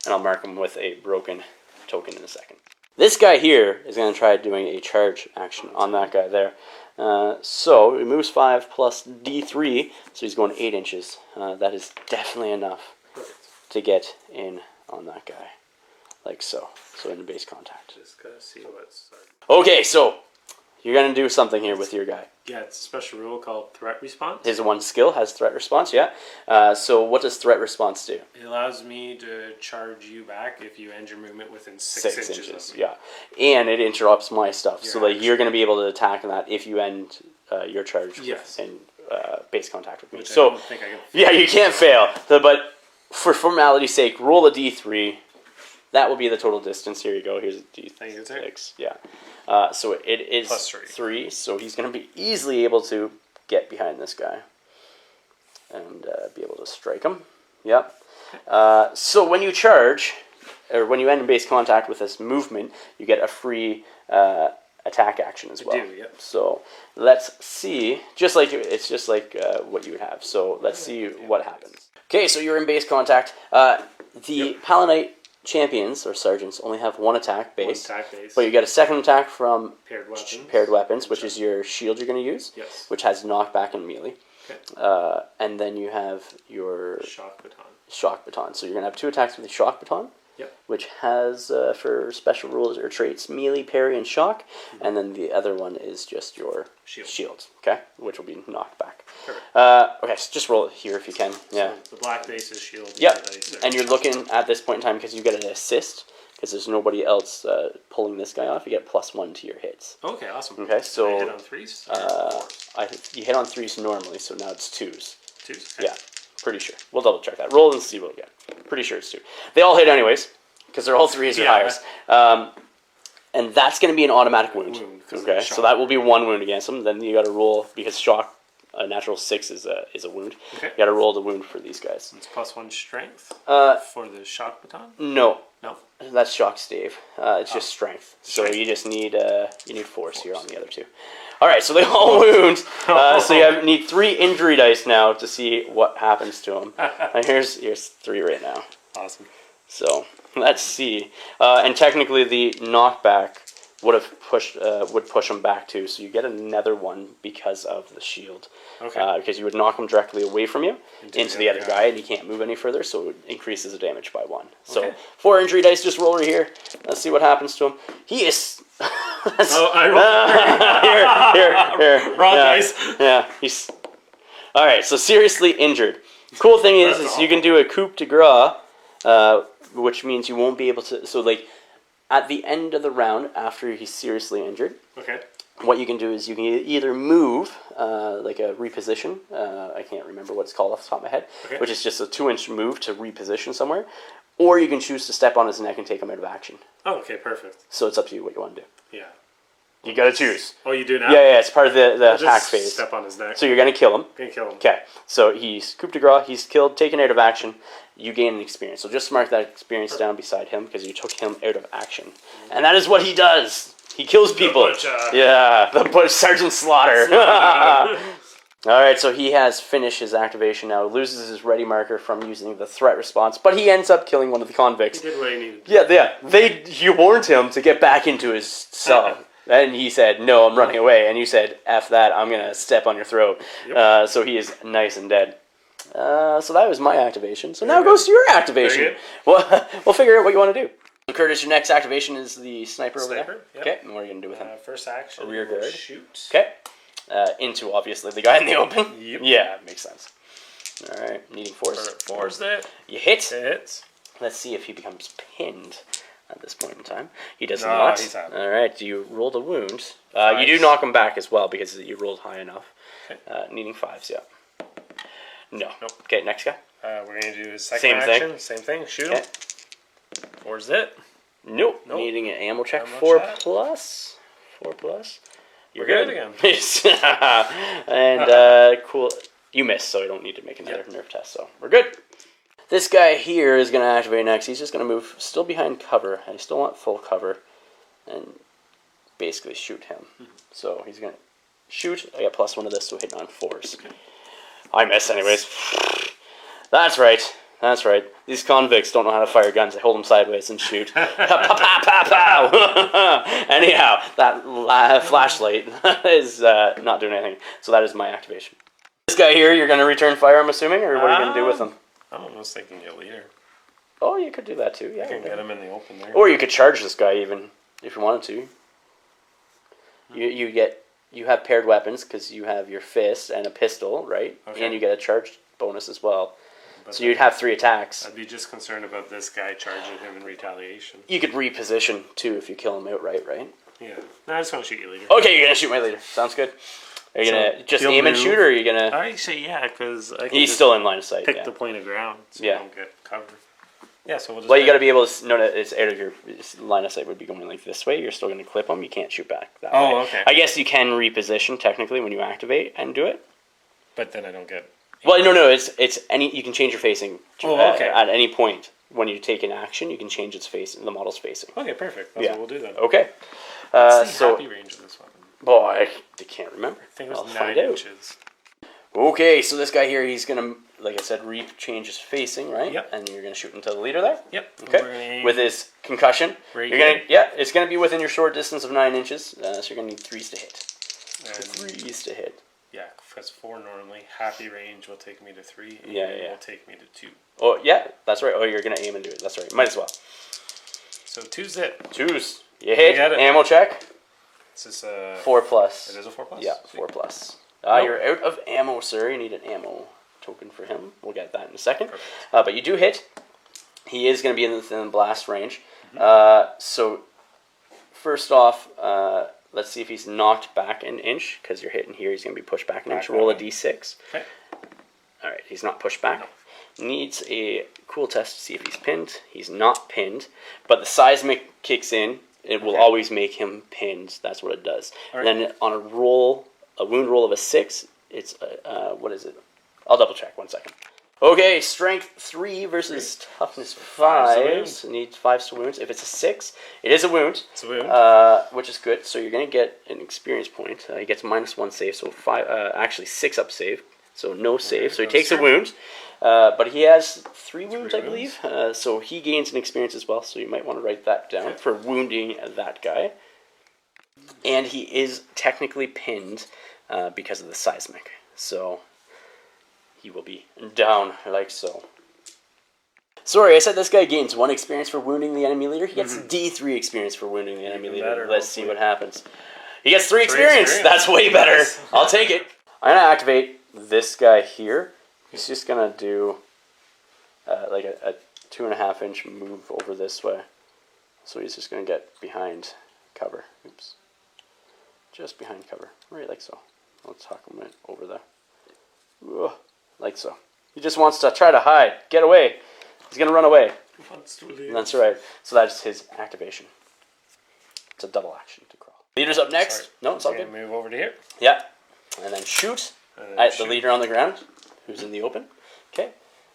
And I'll mark him with a broken token in a second. This guy here is going to try doing a charge action on that guy there. So he moves 5 plus d3, so he's going 8 inches. That is definitely enough to get in on that guy, like so. So in the base contact. Just gotta see what's. Okay, so you're gonna do something here with your guy. Yeah, it's a special rule called threat response. His one skill has threat response. Yeah. So what does threat response do? It allows me to charge you back if you end your movement within 6 inches. Yeah, and it interrupts my stuff. So like you're going to be able to attack that if you end your charge in base contact with me. Which so I don't think I can yeah, you can't fail. But for formality's sake, roll a d3. That will be the total distance. Here you go. Here's a d6. Yeah. So it is Plus 3. So he's going to be easily able to get behind this guy and be able to strike him. Yep. So when you charge, or when you end in base contact with this movement, you get a free attack action as well. Yep. So let's see. It's just like what you would have. So let's see what happens. Okay, so you're in base contact. The Paladite champions or sergeants only have 1 attack base. But you get a second attack from paired weapons, which is your shield you're going to use, which has knockback and melee. Okay. And then you have your shock baton. So you're going to have 2 attacks with the shock baton, which has for special rules or traits melee, parry, and shock. Mm-hmm. And then the other one is just your shield, okay, which will be knockback. Okay, so just roll it here if you can. Yeah. So the black base is shield. Yep. And you're looking at this point in time because you get an assist because there's nobody else pulling this guy off. You get +1 to your hits. Okay, awesome. Okay, so I hit on 3s. Or 4s? You hit on 3s normally, so now it's 2s. 2s. Okay. Yeah, pretty sure. We'll double check that. Roll and see what we get. Pretty sure it's 2. They all hit anyways because they're all 3s or higher. And that's going to be an automatic wound. Okay, so that will be 1 wound against them. Then you got to roll because shock. A natural 6 is a wound. Okay. You got to roll the wound for these guys. It's +1 strength for the shock baton. No, that's shock stave. It's just strength. So you just need force here on the other 2. All right, so they all wound. So you need 3 injury dice now to see what happens to them. And here's 3 right now. Awesome. So let's see. And technically, the knockback would push them back too. So you get another 1 because of the shield. Okay. Because you would knock him directly away from you into the other guy, and he can't move any further. So it increases the damage by 1. So 4 injury dice. Just roll right here. Let's see what happens to him. He is. I rolled. Here. Wrong dice. Yeah. He's. All right. So seriously injured. Cool thing is you can do a coup de grace, which means you won't be able to. So like. At the end of the round, after he's seriously injured, what you can do is you can either move, like a reposition. I can't remember what it's called off the top of my head, which is just a 2-inch move to reposition somewhere. Or you can choose to step on his neck and take him out of action. Oh, okay, perfect. So it's up to you what you want to do. Yeah. You got to choose. Oh, you do now? Yeah, it's part of the attack phase. Step on his neck. So you're going to kill him. Gonna kill him. Okay, so he's coup de grace, he's killed, taken out of action. You gain an experience. So just mark that experience down beside him because you took him out of action. And that is what he does. He kills people. The Sergeant Slaughter. Alright, so he has finished his activation now. Loses his ready marker from using the threat response, but he ends up killing one of the convicts. He did what he needed. Yeah. You warned him to get back into his cell. And he said, no, I'm running away. And you said, F that, I'm going to step on your throat. Yep. So he is nice and dead. So that was my activation. So now it goes to your activation. We'll figure out what you want to do. So Curtis, your next activation is the sniper over there. Yep. Okay, and what are you going to do with him? First action, rear guard. Shoot. Okay. Into, obviously, the guy in the open. Yep. Yeah, makes sense. All right, needing force. Force that. You hit. It hits. Let's see if he becomes pinned at this point in time. He does not. He's out. All right, do you roll the wound? You do knock him back as well because you rolled high enough. Okay. Needing 5s, yeah. No. Nope. Okay, next guy. We're going to do his second action. Same thing. Shoot him. Force it. Nope. Needing an ammo check. Ammo 4 check. plus. 4 plus. You're We're good again. And cool. You missed, so you don't need to make another nerf test. So we're good. This guy here is going to activate next. He's just going to move still behind cover. I still want full cover and basically shoot him. So he's going to shoot. I got +1 to this, so hitting on 4s. Okay. I miss anyways. That's right. That's right. These convicts don't know how to fire guns. They hold them sideways and shoot. Pow, pow, pow, pow. Anyhow, that flashlight is not doing anything. So that is my activation. This guy here, you're going to return fire, I'm assuming? Or what are you going to do with him? I was thinking get leader. Oh, you could do that too. Yeah, You can get him in the open there. or you could charge this guy even if you wanted to. You have paired weapons because you have your fist and a pistol, right? Okay. And you get a charge bonus as well. But So you'd have 3 attacks. I'd be just concerned about this guy charging him in retaliation. You could reposition too if you kill him outright, right? Yeah. No, I just want to shoot you leader. Okay, you're gonna shoot my leader. Sounds good. Are you gonna just he'll aim and move. shoot, or are you gonna? Actually, yeah, because I can He's just still in line of sight. pick Yeah. the plane of ground so Yeah. I don't get cover. Yeah, so we'll just... Well, you got to be able to know that it's out of your line of sight. Would be going like this way. You're still going to clip them. You can't shoot back that way. Oh, okay. I guess you can reposition technically when you activate and do it. But then I don't get... Well, no. It's any. You can change your facing. Okay. At any point when you take an action, you can change its face, the model's facing. Okay, perfect. That's what we'll do then. Okay. What's the happy range of this weapon? Boy, I can't remember. I think it I'll was find 9 out. inches. Okay, so this guy here, he's gonna, like I said, change his facing, right? Yep. And you're gonna shoot into the leader there. Yep. Okay. We're gonna aim With his concussion, right you're gonna, here. yeah, it's gonna be within your short distance of 9 inches. So you're gonna need 3s to hit. And 3s to hit. yeah, that's 4 normally. Happy range will take me to 3. And Yeah, it yeah. will take me to 2. Oh yeah, that's right. Oh, you're gonna aim and do it. That's right. Might as well. So 2's it. 2s. You hit. got it. Ammo check. This is 4 plus. It is a 4 plus? Yeah, Sweet. 4 plus. Nope. You're out of ammo, sir. You need an ammo token for him. We'll get that in a second. Perfect. But you do hit. He is going to be in the blast range. So, first off, let's see if he's knocked back an inch, because you're hitting here. He's going to be pushed back an inch. Roll a d6. Okay. All right, he's not pushed back. Needs a cool test to see if he's pinned. He's not pinned, but the seismic kicks in. It will always make him pinned. That's what it does. All right. Then on a wound roll of a 6, it's what is it? I'll double check. 1 second. Okay, strength 3 versus toughness 5. So needs 5s to wounds. If it's a 6, it is a wound. It's a wound. Which is good. So you're gonna get an experience point. He gets -1 save, so 5. Actually 6 up save. So no save. So he takes a wound. But he has 3 wounds, I believe. So he gains an experience as well. So you might want to write that down for wounding that guy. And he is technically pinned because of the seismic. So he will be down like so. Sorry, I said this guy gains 1 experience for wounding the enemy leader. He gets D3 experience for wounding the enemy leader. better, Let's see hopefully. what happens. He gets 3 experience. That's way better. Yes. I'll take it. I'm going to activate this guy here. He's just going to do like a 2.5 inch move over this way. So he's just going to get behind cover. Oops. Just behind cover. Right, like so. Let's talk him over there. Ugh, like so. He just wants to try to hide. Get away. He's going to run away. That's right. So that's his activation. It's a double action to crawl. Leader's up next. Sorry. No, it's all Okay, good. move over to here. Yeah. And then shoot And then at shoot. the leader on the ground, who's in the open. Okay.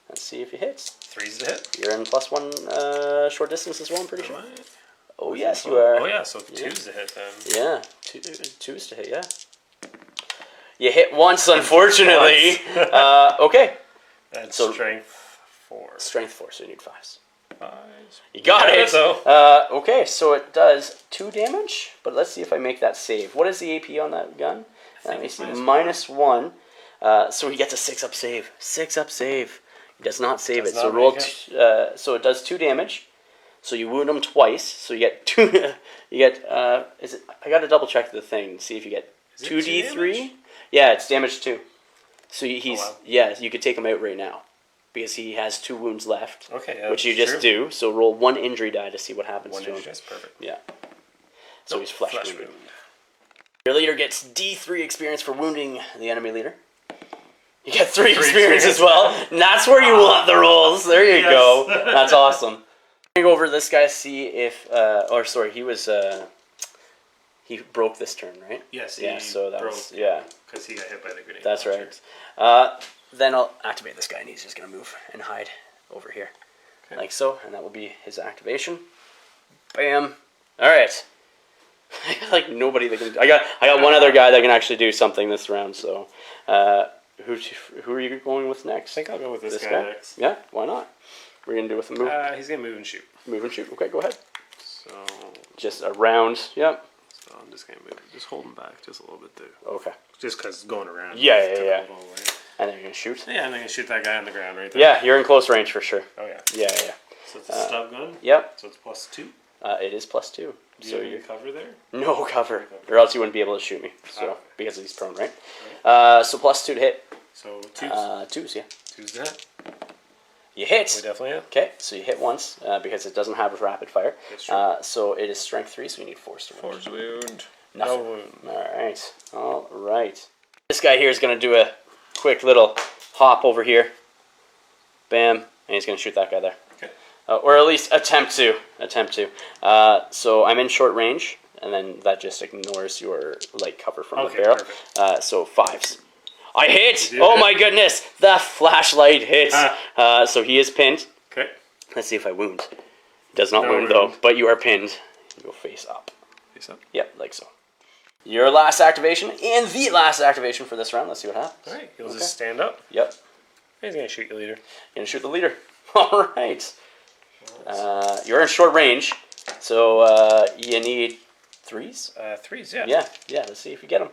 Let's see if he hits. 3's the hit. You're in +1 short distance as well, I'm pretty sure. Am I? Oh, yes, you are. Oh, yeah, so 2's the hit then. Yeah. 2's to hit, yeah. You hit once, unfortunately. Okay. That's So- strength 4. Strength 4, so you need 5s. 5. You got it. though. Okay, so it does 2 damage, but let's see if I make that save. What is the AP on that gun? Let me it's see. -1. -1. So he gets a 6-up save. 6-up save. He does not save Does it. So not roll. make So it does 2 damage. So you wound him twice. So you get 2. You get. Is it? I got to double check the thing. See if you get Is it 2d3. 2 damage? Yeah, it's damage 2. So he's wow. yeah. You could take him out right now because he has 2 wounds left. Okay, yeah, which you that's just true. do. So roll 1 injury die to see what happens 1 to him. inch, that's perfect. Yeah. So Nope, he's flesh flesh wounded. wound. Your leader gets D3 experience for wounding the enemy leader. You get 3 experience as well. And that's where you want the rolls. There you Yes. go. That's awesome. Go over this guy, see if, or sorry, he was, he broke this turn, right? Yes, yeah, so that was, yeah. Because he got hit by the grenade. That's right. Then I'll activate this guy, and he's just going to move and hide over here. Okay. Like so, and that will be his activation. Bam. Alright. Like nobody that can, I got one other guy that can actually do something this round, so, who are you going with next? I think I'll go with this guy next. Yeah, why not? We're going to do with a move. He's going to move and shoot. Move and shoot. Okay, go ahead. So just a round. Yep. So I'm just going to move. Just hold him back just a little bit too. Okay. Just because going around. Yeah. And then you're going to shoot? Yeah, and then you shoot that guy on the ground right there. Yeah, you're in close range for sure. Oh, yeah. Yeah. So it's a stub gun? Yep. So it's +2? It is +2. Do you have any cover there? No cover. Or else you wouldn't be able to shoot me. So because he's prone, right? So +2 to hit. So 2s? 2s, yeah. 2s to hit. You hit. We definitely hit. Okay, so you hit once because it doesn't have a rapid fire. That's true. So it is strength 3, so you need force to wound. Force wound. Nothing. No wound. All right. This guy here is going to do a quick little hop over here. Bam, and he's going to shoot that guy there. Okay. Or at least attempt to. So I'm in short range, and then that just ignores your light cover from the barrel. Perfect. So 5s. I hit! Oh my goodness! The flashlight hits. So he is pinned. Okay. Let's see if I wound. Does not wound though, but you are pinned. You go face up. Face up? Yep, like so. Your last activation and the last activation for this round. Let's see what happens. Alright, he'll just stand up. Yep. He's going to shoot your leader. You're going to shoot the leader. Alright. You're in short range, so you need 3s? 3s, yeah. Yeah, let's see if you get them.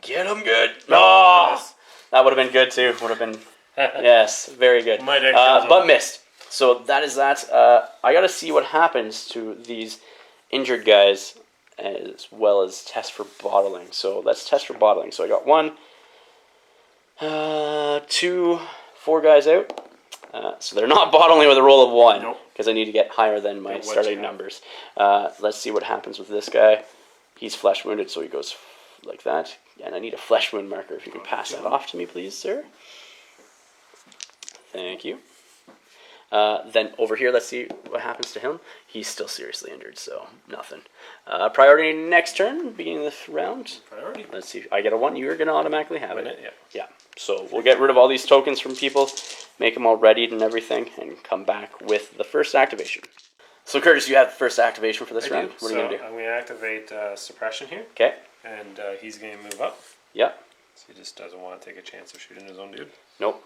Get them good. Oh, that would have been good too. Would have been, yes, very good. But missed. So that is that. I got to see what happens to these injured guys as well as test for bottling. So let's test for bottling. So I got 1, 2, 4 guys out. So they're not bottling with a roll of 1 because I need to get higher than my starting numbers. Let's see what happens with this guy. He's flesh wounded, so he goes like that. And I need a flesh wound marker. If you can pass that off to me, please, sir. Thank you. Then over here, let's see what happens to him. He's still seriously injured, so nothing. Priority next turn, beginning of the round. Priority. Let's see. I get a 1. You're going to automatically have it. Yeah. So we'll get rid of all these tokens from people, make them all readied and everything, and come back with the first activation. So Curtis, you have the first activation for this round. What are you going to do? I'm going to activate suppression here. Okay. And he's going to move up. Yep. So he just doesn't want to take a chance of shooting his own dude. Nope.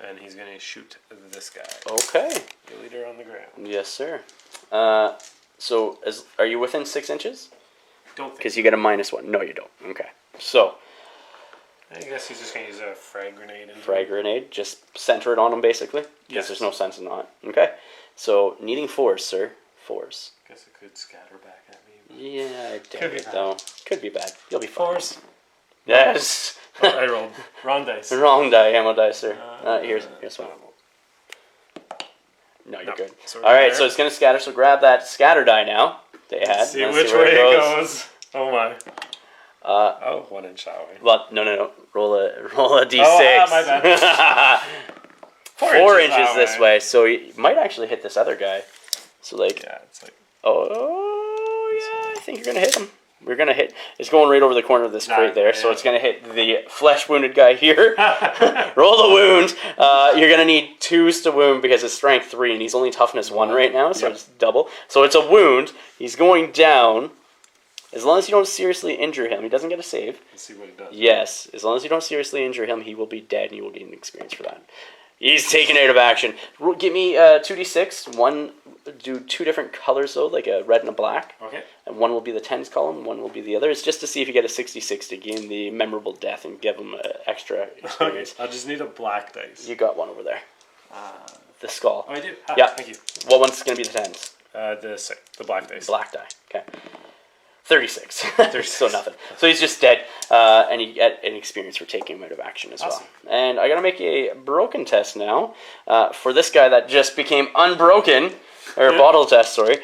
And he's going to shoot this guy. Okay. The leader on the ground. Yes, sir. So are you within 6 inches? Don't think. Because you get a -1. No, you don't. Okay. So. I guess he's just going to use a frag grenade. Frag grenade. Just center it on him, basically. Yes. There's no sense in not. Okay. So needing 4s, sir. 4s. Guess it could scatter back at me. Yeah, I doubt it though. Could be bad. You'll be fine. 4s. Yes. I rolled wrong dice. Wrong die, ammo dice, sir. Here's one. No, you're good. All right, so it's gonna scatter. So grab that scatter die now. They had. See which way it goes. Oh my. 1 inch that way. Well, no. Roll a d6. Oh, my bad. 4 inches this way, so you might actually hit this other guy. So like. Yeah, it's like. Oh yeah, I think you're gonna hit him. We're gonna hit. It's going right over the corner of this crate there, so it's gonna hit the flesh wounded guy here. Roll the wound. You're gonna need 2s to wound because it's strength 3 and he's only toughness 1 right now, so it's double. So it's a wound. He's going down. As long as you don't seriously injure him, he doesn't get a save. Let's see what he does. Yes, as long as you don't seriously injure him, he will be dead and you will gain experience for that. He's taken out of action. Give me 2d6. One, do 2 different colors though, like a red and a black. Okay. And one will be the 10s column, one will be the other. It's just to see if you get a 66 to gain the memorable death and give him extra experience. Okay. I just need a black dice. You got one over there. The skull. Oh, I do? Yeah. Thank you. What one's going to be the 10s? The black dice. Black die. Okay. 36. So nothing. So he's just dead, and you get an experience for taking him out of action as well. And I gotta make a broken test now for this guy that just became unbroken, or a bottle test. Sorry.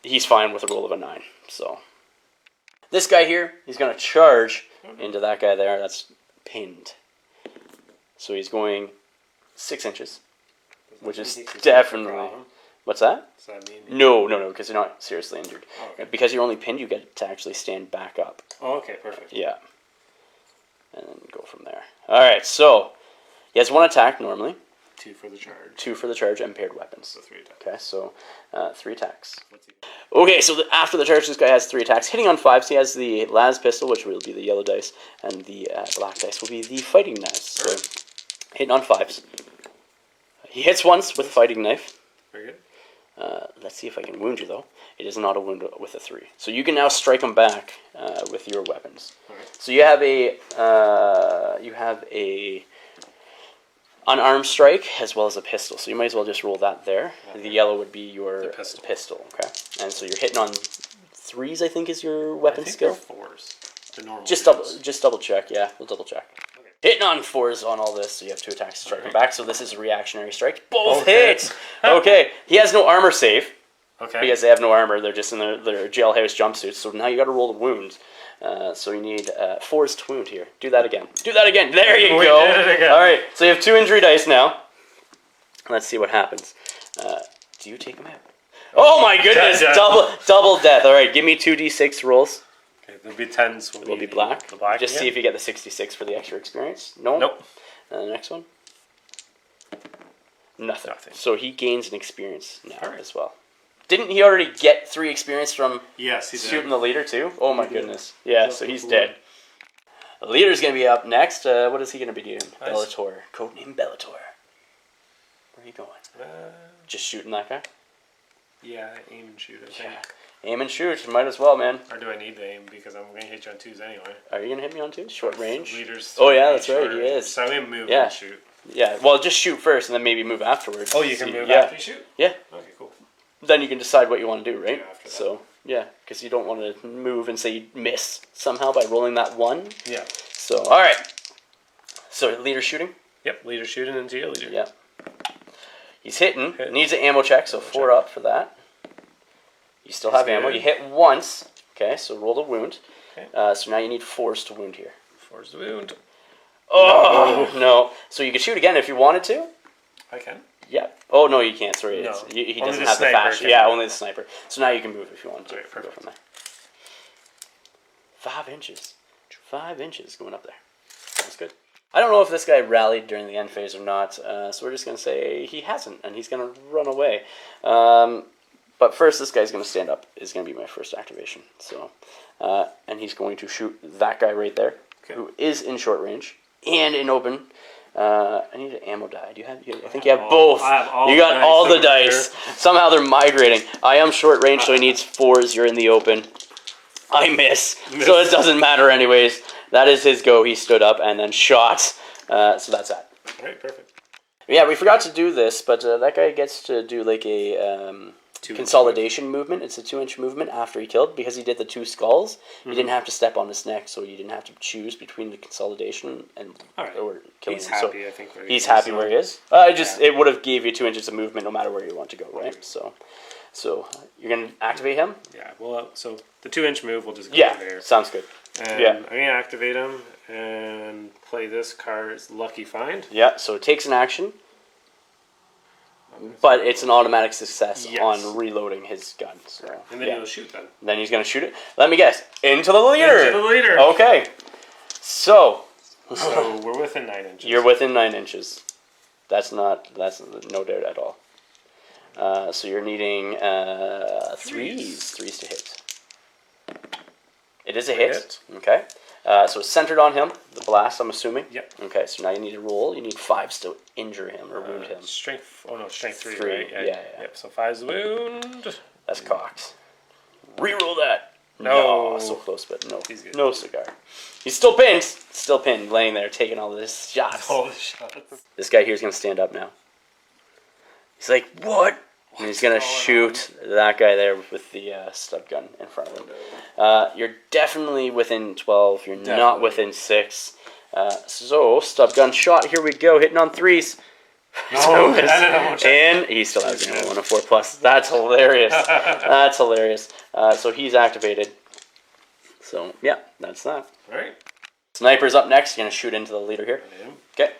He's fine with a roll of a 9. So this guy here, he's gonna charge into that guy there. That's pinned. So he's going 6 inches, which is definitely. What's that? Does that mean? No, because you're not seriously injured. Oh, okay. Because you're only pinned, you get to actually stand back up. Oh, okay, perfect. Yeah. And then go from there. Alright, so he has 1 attack normally. 2 for the charge. 2 for the charge and paired weapons. So 3 attacks. Okay, so 3 attacks. What's he? Okay, so after the charge, this guy has 3 attacks. Hitting on 5s, he has the las pistol, which will be the yellow dice, and the black dice will be the fighting knives. So hitting on 5s. He hits once with fighting knife. Very good. Let's see if I can wound you, though. It is not a wound with a 3. So you can now strike him back with your weapons. Okay. So you have a unarmed strike as well as a pistol. So you might as well just roll that there. Okay. The yellow would be your pistol. Okay. And so you're hitting on 3s, I think, is your weapon skill. 4s. The normal. Just double check. Yeah, we'll double check. Okay. Hitting on 4s on all this, so you have 2 attacks to strike him back. So this is a reactionary strike. Both hits. Okay. He has no armor save. Okay. Because they have no armor, they're just in their jailhouse jumpsuits. So now you got to roll the wounds. So you need 4s to wound here. Do that again. There you go. Did it again. All right. So you have 2 injury dice now. Let's see what happens. Do you take them out? Oh my goodness! Double death. All right. Give me 2d6 rolls. Okay, there'll be 10s. Will be black. The black. Just see if you get the 66 for the extra experience. No. Nope. And the next one. Nothing. So he gains an experience now as well. Didn't he already get 3 experience from Yes, he did. shooting the leader too? Oh my goodness. Yeah, so he's dead. The leader's going to be up next. What is he going to be doing? Nice. Bellator. Codename Bellator. Where are you going? Just shooting that guy? Yeah, aim and shoot, I think. Yeah. Aim and shoot. Might as well, man. Or do I need to aim because I'm going to hit you on 2s anyway? Are you going to hit me on 2? Short range? Leaders. Oh yeah, that's right. He is. So I'm going to move Yeah. and shoot. Yeah, well, just shoot first and then maybe move afterwards. Oh, you can move yeah. after you shoot? Yeah. Okay, cool. Then you can decide what you want to do, right? Yeah, after that. So, yeah, because you don't want to move and say you miss somehow by rolling that 1. Yeah. So, all right. So, leader shooting? Yep, leader shooting into your leader. Yeah. He's hitting. Needs an ammo check, so 4 up for that. You still have ammo. You hit once. Okay, so roll the wound. Okay. So now you need 4s to wound here. 4's the wound. Oh, no. So you could shoot again if you wanted to. I can. Yeah. Oh, no, you can't. Sorry. No. He Only doesn't the have the sniper fast. can Yeah, move. only the sniper. So now you can move if you want to. Alright, perfect. Go from there. 5 inches. 5 inches going up there. That's good. I don't know if this guy rallied during the end phase or not, so we're just going to say he hasn't, and he's going to run away. But first, this guy's going to stand up. Is going to be my first activation. So, and he's going to shoot that guy right there, who is in short range and in open. I need an ammo die. Do you have? I think you have both. I have all you the got dice all the over dice. here. Somehow they're migrating. I am short range, so he needs 4s. You're in the open. I miss. So it doesn't matter anyways. That is his go. He stood up and then shot. So that's that. All right, perfect. Yeah, we forgot to do this, but that guy gets to do like a consolidation movement. It's a 2-inch movement after he killed because he did the 2 skulls. You didn't have to step on his neck, so you didn't have to choose between the consolidation and or killing He's him. happy, So I think. he's happy where he is. It would have gave you 2 inches of movement no matter where you want to go, right? So you're gonna activate him. Yeah. Well, so the 2-inch move will just go there. Sounds good. And I'm gonna activate him and play this card's Lucky Find. Yeah, so it takes an action, but it's an automatic success on reloading his gun. So, and then he'll shoot then. Then he's going to shoot it. Let me guess. Into the leader. Into the leader. Okay. So we're within 9 inches. You're within 9 inches. That's no doubt at all. So you're needing 3s to hit. It is a hit. Okay. So it's centered on him, the blast, I'm assuming. Yep. Okay, so now you need to roll. You need 5s to injure him or wound him. Strength. Oh no, strength 3. 3, Right? yeah. Yep. So 5's the wound. That's cocked. Reroll that. No. So close, but no. He's good. No cigar. He's still pinned. Still pinned, laying there, taking all this shots. All the shots. This guy here is going to stand up now. He's like, what? And he's going to shoot that guy there with the stub gun in front of him. You're definitely within 12. You're not within 6. So, stub gun shot. Here we go. Hitting on 3s. Oh, and he still has ammo on a 4+. That's hilarious. That's hilarious. So he's activated. So, yeah, that's that. All right. Sniper's up next. You're going to shoot into the leader here. Okay.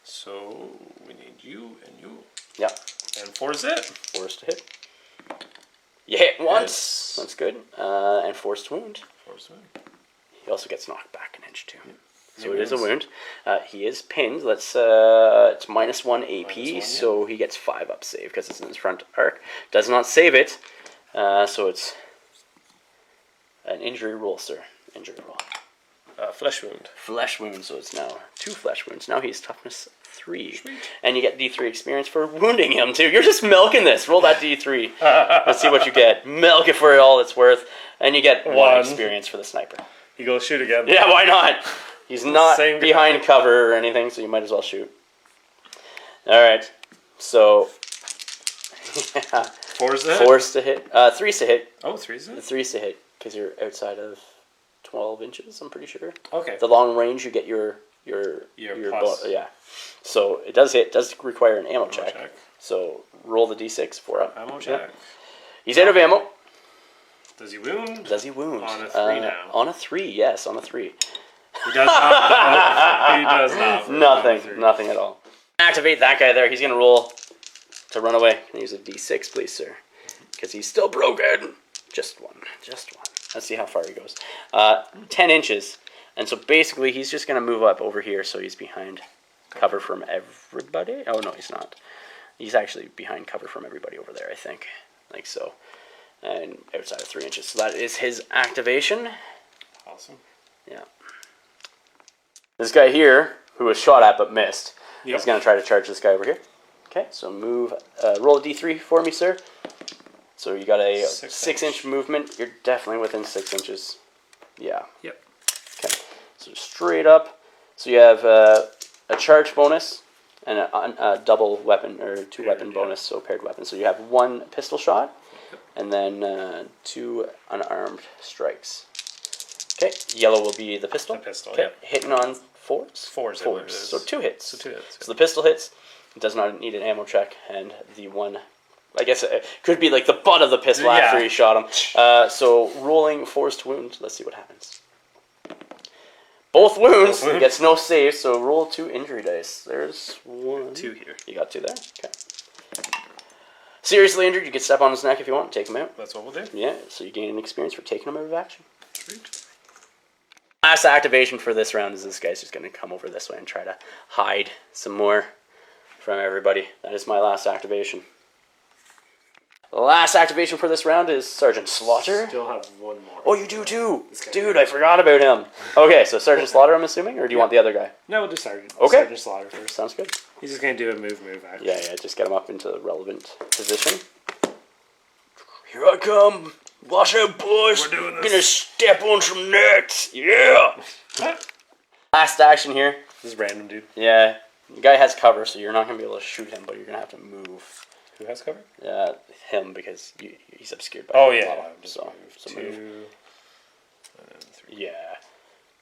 So we need you and you. Yeah. And 4's it. 4's to hit. You hit once. That's good. And 4's to wound. 4's to wound. He also gets knocked back an inch too. Yep. So it is a wound. He is pinned. Let's. It's -1 AP, -1, so he gets 5 up save because it's in his front arc. Does not save it. So it's an injury roll, sir. Injury roll. Flesh wound. Flesh wound. So it's now 2 flesh wounds. Now he's toughness 3. Sweet. And you get D3 experience for wounding him too. You're just milking this. Roll that D3. Let's see what you get. Milk it for all it's worth. And you get 1 experience for the sniper. You go shoot again. Yeah, why not? He's not behind cover or anything, so you might as well shoot. Alright. So 4's to hit? 4's to hit. 3's to hit. Oh, 3's to hit? 3's to hit, because you're outside of 12 inches, I'm pretty sure. Okay. The long range, you get your plus. yeah. So it does hit. It does require an ammo check. So roll the D6 4 up. Ammo check. Yep. He's out of ammo. Does he wound? Does he wound? On a 3 now. On a 3, yes, on a 3. He does not. He does not. Nothing at all. Activate that guy there. He's going to roll to run away. Can I use a D6, please, sir? Because he's still broken. Just one. Let's see how far he goes. 10 inches. And so basically he's just going to move up over here so he's behind cover from everybody. Oh, no, he's not. He's actually behind cover from everybody over there, I think. Like so. And outside of 3 inches. So that is his activation. Awesome. Yeah. This guy here, who was shot at but missed, is going to try to charge this guy over here. Okay, so move, roll a D3 for me, sir. So you got a 6-inch movement. You're definitely within 6 inches. Yeah. Yep. Okay, so straight up. So you have a charge bonus and a double weapon, or 2 weapon bonus, so paired weapon. So you have 1 pistol shot, and then 2 unarmed strikes. Okay, yellow will be the pistol. The pistol, okay. Hitting on 4s? 4s. 4s. So 2 hits. So 2 hits. So the pistol hits. It does not need an ammo check, and the one, I guess it could be like the butt of the pistol after he shot him. So rolling 4s to wound. Let's see what happens. Both wounds. He gets no save, so roll 2 injury dice. There's 1. 2 here. You got 2 there? Okay. Seriously injured, you can step on his neck if you want. Take him out. That's what we'll do. Yeah, so you gain an experience for taking him out of action. Sweet. Last activation for this round is this guy's just going to come over this way and try to hide some more from everybody. That is my last activation. The last activation for this round is Sergeant Slaughter. Still have 1 more. Oh, you do too? Dude, I forgot about him. Okay, so Sergeant Slaughter, I'm assuming, or do you want the other guy? No, we'll do Sergeant. Okay. Sergeant Slaughter first. Sounds good. He's just going to do a move action. Yeah, just get him up into the relevant position. Here I come. Watch out, boys. We're doing this. Gonna step on some necks. Yeah. Last action here. This is random, dude. Yeah. The guy has cover, so you're not going to be able to shoot him, but you're going to have to move. Who has cover? Him, because he's obscured by Oh, the yeah. bottom, so 2, move. and then 3. Yeah.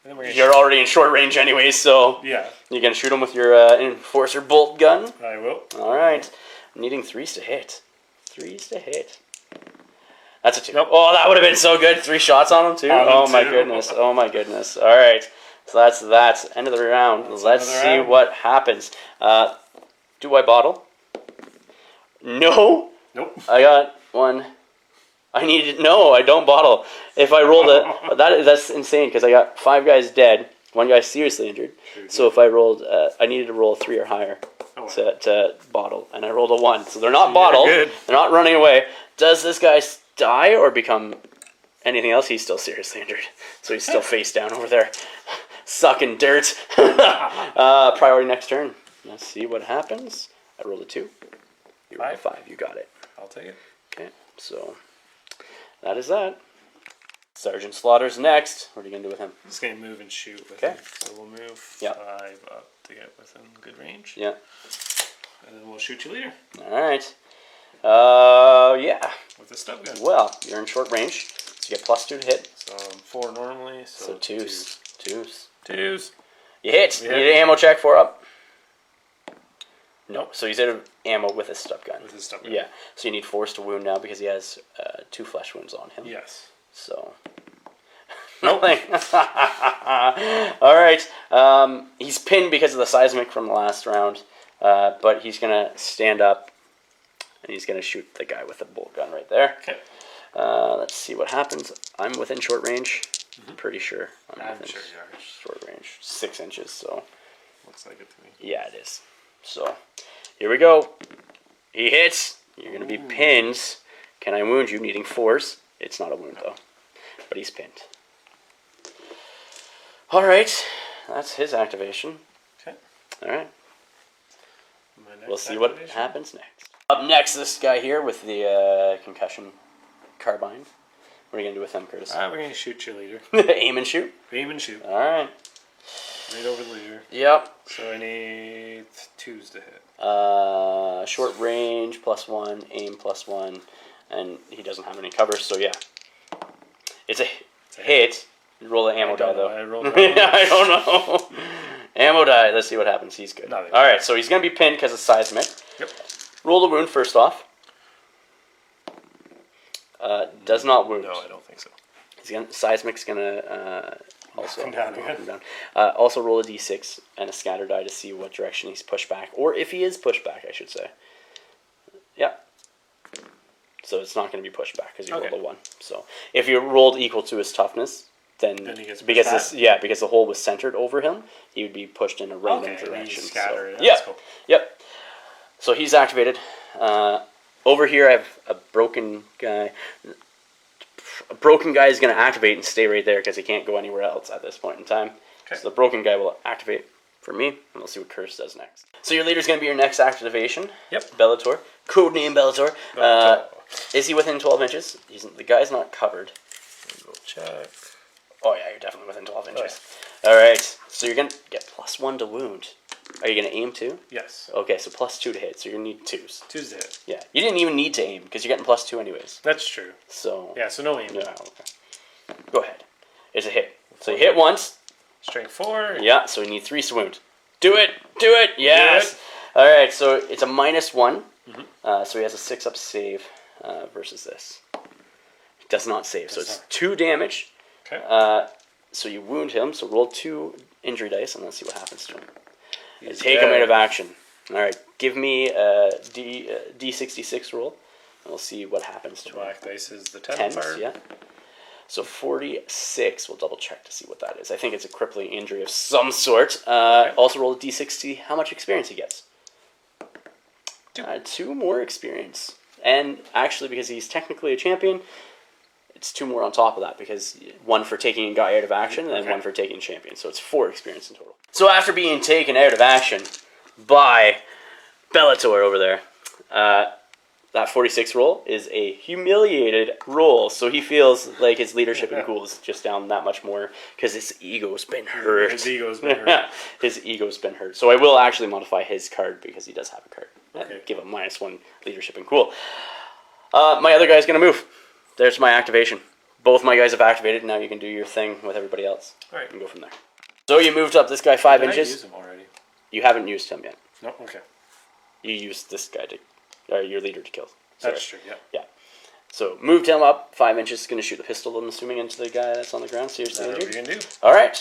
And then You're already in short range anyway, so yeah. you're going to shoot him with your Enforcer bolt gun. I will. Alright. Needing 3s to hit. 3s to hit. That's a 2. Nope. Oh, that would have been so good. 3 shots on him, too. Oh, my goodness. Oh, my goodness. Alright. So that's that. End of the round. Let's see what happens. Do I bottle? No. Nope. I got 1. No, I don't bottle. If I rolled that's insane, because I got 5 guys dead. 1 guy seriously injured. So if I rolled, I needed to roll 3 or higher to bottle. And I rolled a 1. So they're not bottled. They're not running away. Does this guy die or become anything else? He's still seriously injured. So he's still face down over there. Sucking dirt. Priority next turn. Let's see what happens. I rolled a 2. You rolled a 5. You got it. I'll take it. Okay, so that is that. Sergeant Slaughter's next. What are you going to do with him? Just going to move and shoot with Okay. him. So we'll move 5 up to get within good range. Yeah. And then we'll shoot you later. Alright. Yeah. With the stub gun. Well, you're in short range. So you get +2 to hit. So 4 normally. So 2s. 2s. You hit. You need an ammo check 4 up. No. So he's out of ammo with his stub gun. With his stub gun. Yeah. So you need 4s to wound now because he has 2 flesh wounds on him. Yes. So. Nothing. Alright. He's pinned because of the seismic from the last round. But he's going to stand up and he's going to shoot the guy with the bolt gun right there. Okay. Let's see what happens. I'm within short range. Pretty sure I'm sure you are. Short range, 6 inches. So looks like it to me. yeah, it is. So here we go. He hits. You're going to be pinned. Can I wound you? Needing 4s. It's not a wound though, but he's pinned. All right, that's his activation. Okay. All right. We'll see activation. what happens next. Up next, this guy here with the concussion carbine. What are you going to do with him, Curtis? We're going to shoot your leader. Aim and shoot? Aim and shoot. All right. Right over the leader. Yep. So I need 2s to hit. Short range, +1, aim +1, and he doesn't have any cover, so yeah. It's a hit. You roll the ammo die, though. I rolled I don't know. Ammo die. Let's see what happens. He's good. Nothing. All right, so he's going to be pinned because of seismic. Yep. Roll the wound first off. Does not wound. No, I don't think so. Seismic's going to also Come down knock again. him down. Also roll a d6 and a scatter die to see what direction he's pushed back, or if he is pushed back, I should say. Yep. So it's not going to be pushed back because you rolled a 1. So if you rolled equal to his toughness, then he gets pushed because back? because the hole was centered over him, he would be pushed in a random direction. Scatter. So, yeah. Cool. Yep. So he's activated. Over here, I have a broken guy. A broken guy is going to activate and stay right there because he can't go anywhere else at this point in time. Okay. So the broken guy will activate for me, and we'll see what Curse does next. So your leader's going to be your next activation. Yep. Bellator. Codename Bellator. Is he within 12 inches? The guy's not covered. We'll check. Oh yeah, you're definitely within 12 inches. All right. So you're going to get +1 to wound. Are you going to aim too? Yes. Okay, so +2 to hit. So you're going to need 2s. 2s to hit. Yeah. You didn't even need to aim because you're getting +2 anyways. That's true. So Yeah, so no aim. yeah. Okay. Go ahead. It's a hit. So you hit once. Strength 4. Yeah. So you need 3 to wound. Do it. Do it. Yes. Do it. All right. So it's a -1. So he has a 6-up save versus this. He does not save. So it's 2 damage. Okay. So you wound him. So roll 2 injury dice and let's see what happens to him. He's Take him dead. out of action. All right. Give me a D66 roll, and we'll see what happens to him. Black dice is the 10 Tens, part. yeah. So 46. We'll double check to see what that is. I think it's a crippling injury of some sort. Also roll a D60. How much experience he gets? 2 more experience. And actually, because he's technically a champion, it's 2 more on top of that because 1 for taking a guy out of action and 1 for taking champion. So it's 4 experience in total. So after being taken out of action by Bellator over there, that 46 roll is a humiliated roll. So he feels like his leadership in cool is just down that much more because his ego's been hurt. His ego's been hurt. His ego's been hurt. So I will actually modify his card because he does have a card. Okay. And give him -1 leadership in cool. My other guy's going to move. There's my activation. Both my guys have activated. Now you can do your thing with everybody else. All right. And go from there. So you moved up this guy 5 Did inches. I use him already? You haven't used him yet. No? Okay. You used this guy your leader to kill. That's true, yeah. Yeah. So moved him up 5 inches. Going to shoot the pistol, I'm assuming, into the guy that's on the ground. Seriously That's what injured. you can do. All right.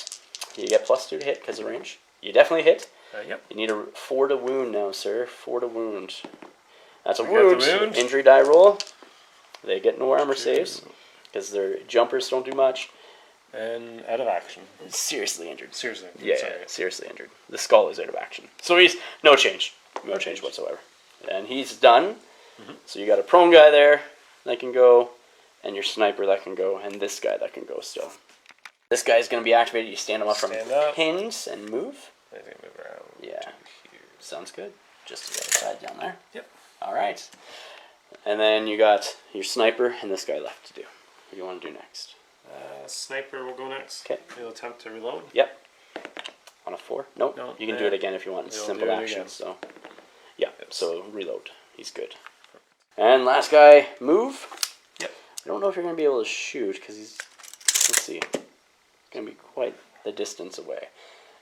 You get +2 to hit because of range. You definitely hit. Yep. You need a 4 to wound now, sir. 4 to wound. That's a We got wound. the wound. Injury die roll. They get no armor saves because their jumpers don't do much. And out of action. Seriously injured. Seriously. Yeah, Sorry. seriously injured. The skull is out of action. So he's no change. No change whatsoever. And he's done. So you got a prone guy there that can go, and your sniper that can go, and this guy that can go still. This guy's going to be activated. You stand him up from pins and move. I think move around. Yeah. Here. Sounds good. Just the other side down there. Yep. All right. And then you got your sniper and this guy left to do. What do you want to do next? Sniper will go next. Okay. He'll attempt to reload. Yep. On a 4? Nope. No, You can do it again if you want. It's He'll simple do it action. again. So, yeah. So reload. He's good. And last guy, move. Yep. I don't know if you're going to be able to shoot because he's. Let's see. It's going to be quite the distance away.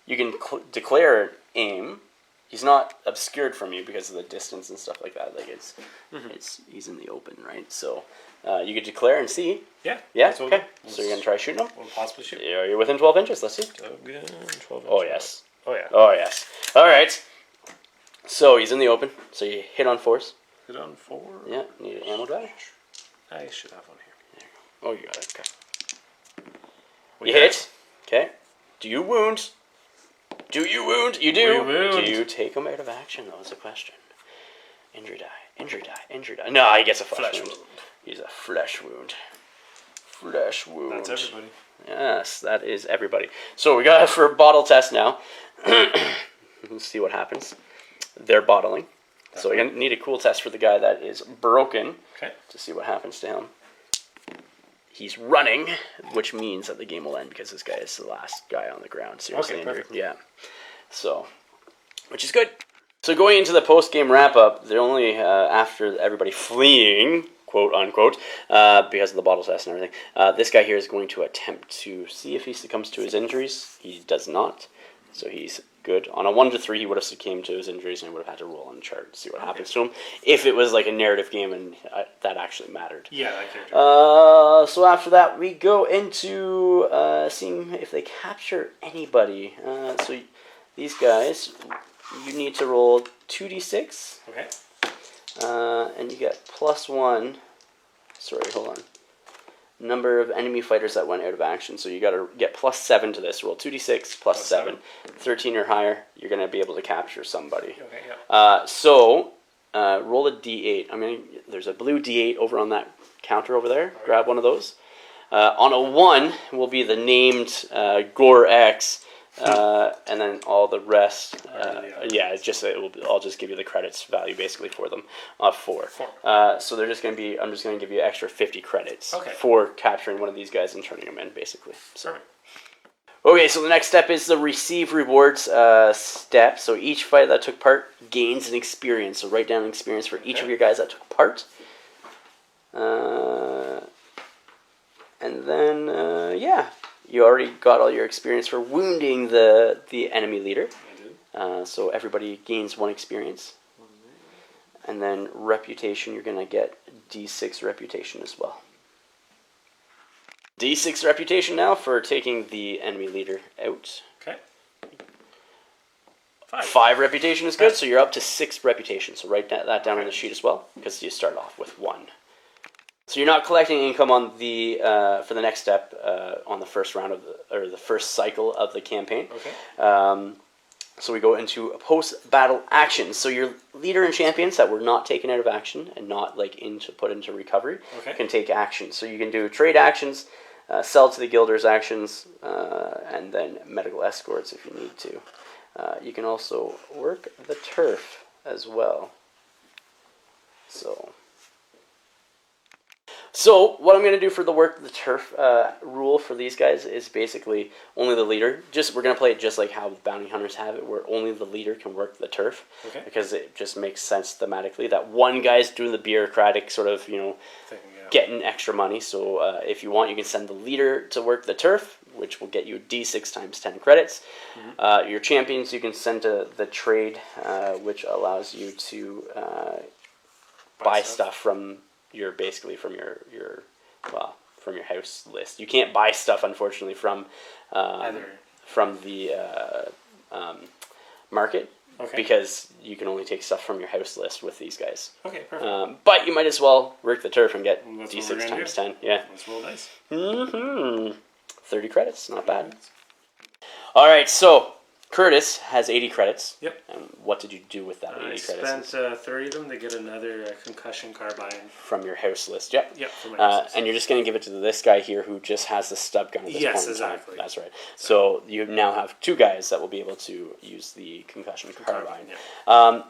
You can declare aim. He's not obscured from you because of the distance and stuff like that. Like he's in the open, right? So you could declare and see. Yeah. Yeah. That's what we'll Okay. do. So you're gonna try shooting him. We'll possibly shoot. Yeah. You're within 12 inches. Let's see. Again, 12 Oh inches. yes. Oh yeah. Oh yes. All right. So he's in the open. So you hit on force. Hit on 4. Yeah, need an ammo die. I should have one here. There you go. Oh, you got it. Okay. We You hit. Okay. Do you wound? Do you wound? You do. We wound. Do you take him out of action? That was the question. Injury die. Injury die. Injury die. No, he gets a flesh wound. He's a flesh wound. Flesh wound. That's everybody. Yes, that is everybody. So we got it for a bottle test now. Let's see what happens. They're bottling. So we're going to need a cool test for the guy that is broken. Okay. To see what happens to him. He's running, which means that the game will end because this guy is the last guy on the ground, seriously injured. Perfect. Yeah. So, which is good. So going into the post-game wrap-up, they're only after everybody fleeing, quote unquote, because of the bottle test and everything. This guy here is going to attempt to see if he succumbs to his injuries. He does not, so he's good. On a 1 to 3, he would have succumbed to his injuries and he would have had to roll on the chart to see what happens to him. If it was like a narrative game and that actually mattered. Yeah, that character. So after that, we go into seeing if they capture anybody. So these guys, you need to roll 2d6. Okay. And you get +1. Sorry, hold on. Number of enemy fighters that went out of action. So you got to get +7 to this. Roll 2d6 +7. 13 or higher, you're going to be able to capture somebody. Okay, yeah. So roll a d8. I mean, there's a blue d8 over on that counter over there. Right. Grab one of those. On a 1 will be the named Gore X. And then all the rest, yeah, it's just I'll just give you the credits value basically for them. 4. So they're just going to be. I'm just going to give you extra 50 credits for capturing one of these guys and turning them in, basically. So. Okay, so the next step is the receive rewards step. So each fight that took part gains an experience. So write down an experience for each of your guys that took part. And then yeah. You already got all your experience for wounding the enemy leader. I did. So everybody gains 1 experience. And then reputation, you're going to get D6 reputation as well. D6 reputation now for taking the enemy leader out. Okay. 5 reputation is good, so you're up to 6 reputation. So write that down on the sheet as well, because you start off with 1. So you're not collecting income on the for the next step on the first round of the first cycle of the campaign. Okay. So we go into post-battle actions. So your leader and champions that were not taken out of action and not like put into recovery can take action. So you can do trade actions, sell to the guilders actions, and then medical escorts if you need to. You can also work the turf as well. So what I'm going to do for the work the turf rule for these guys is basically only the leader. We're going to play it just like how the bounty hunters have it, where only the leader can work the turf, because it just makes sense thematically that one guy's doing the bureaucratic sort of getting extra money. So if you want, you can send the leader to work the turf, which will get you D6 times 10 credits. Mm-hmm. Your champions you can send to the trade, which allows you to buy stuff from your house list. You can't buy stuff, unfortunately, from the market, because you can only take stuff from your house list with these guys. Okay, perfect. But you might as well work the turf and get D6 times 10. Yeah. Let's roll dice. 30 credits, not bad. All right, so Curtis has 80 credits. Yep. And what did you do with that 80 credits? I spent 30 of them to get another concussion carbine. From your house list, yep. Yep, from my house list. And you're just going to give it to this guy here who just has the stub gun at this point in time. That's right. So you now have 2 guys that will be able to use the concussion carbine. Yeah.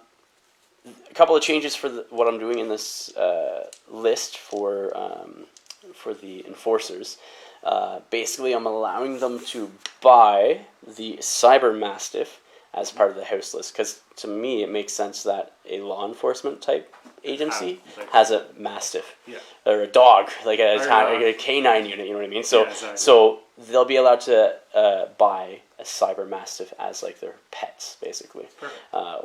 A couple of changes for what I'm doing in this list for the enforcers. Basically, I'm allowing them to buy the Cyber Mastiff as part of the house list, because to me it makes sense that a law enforcement type agency has a Mastiff or a dog, like a canine unit. You know what I mean? So, so they'll be allowed to buy a Cyber Mastiff as like their pets, basically,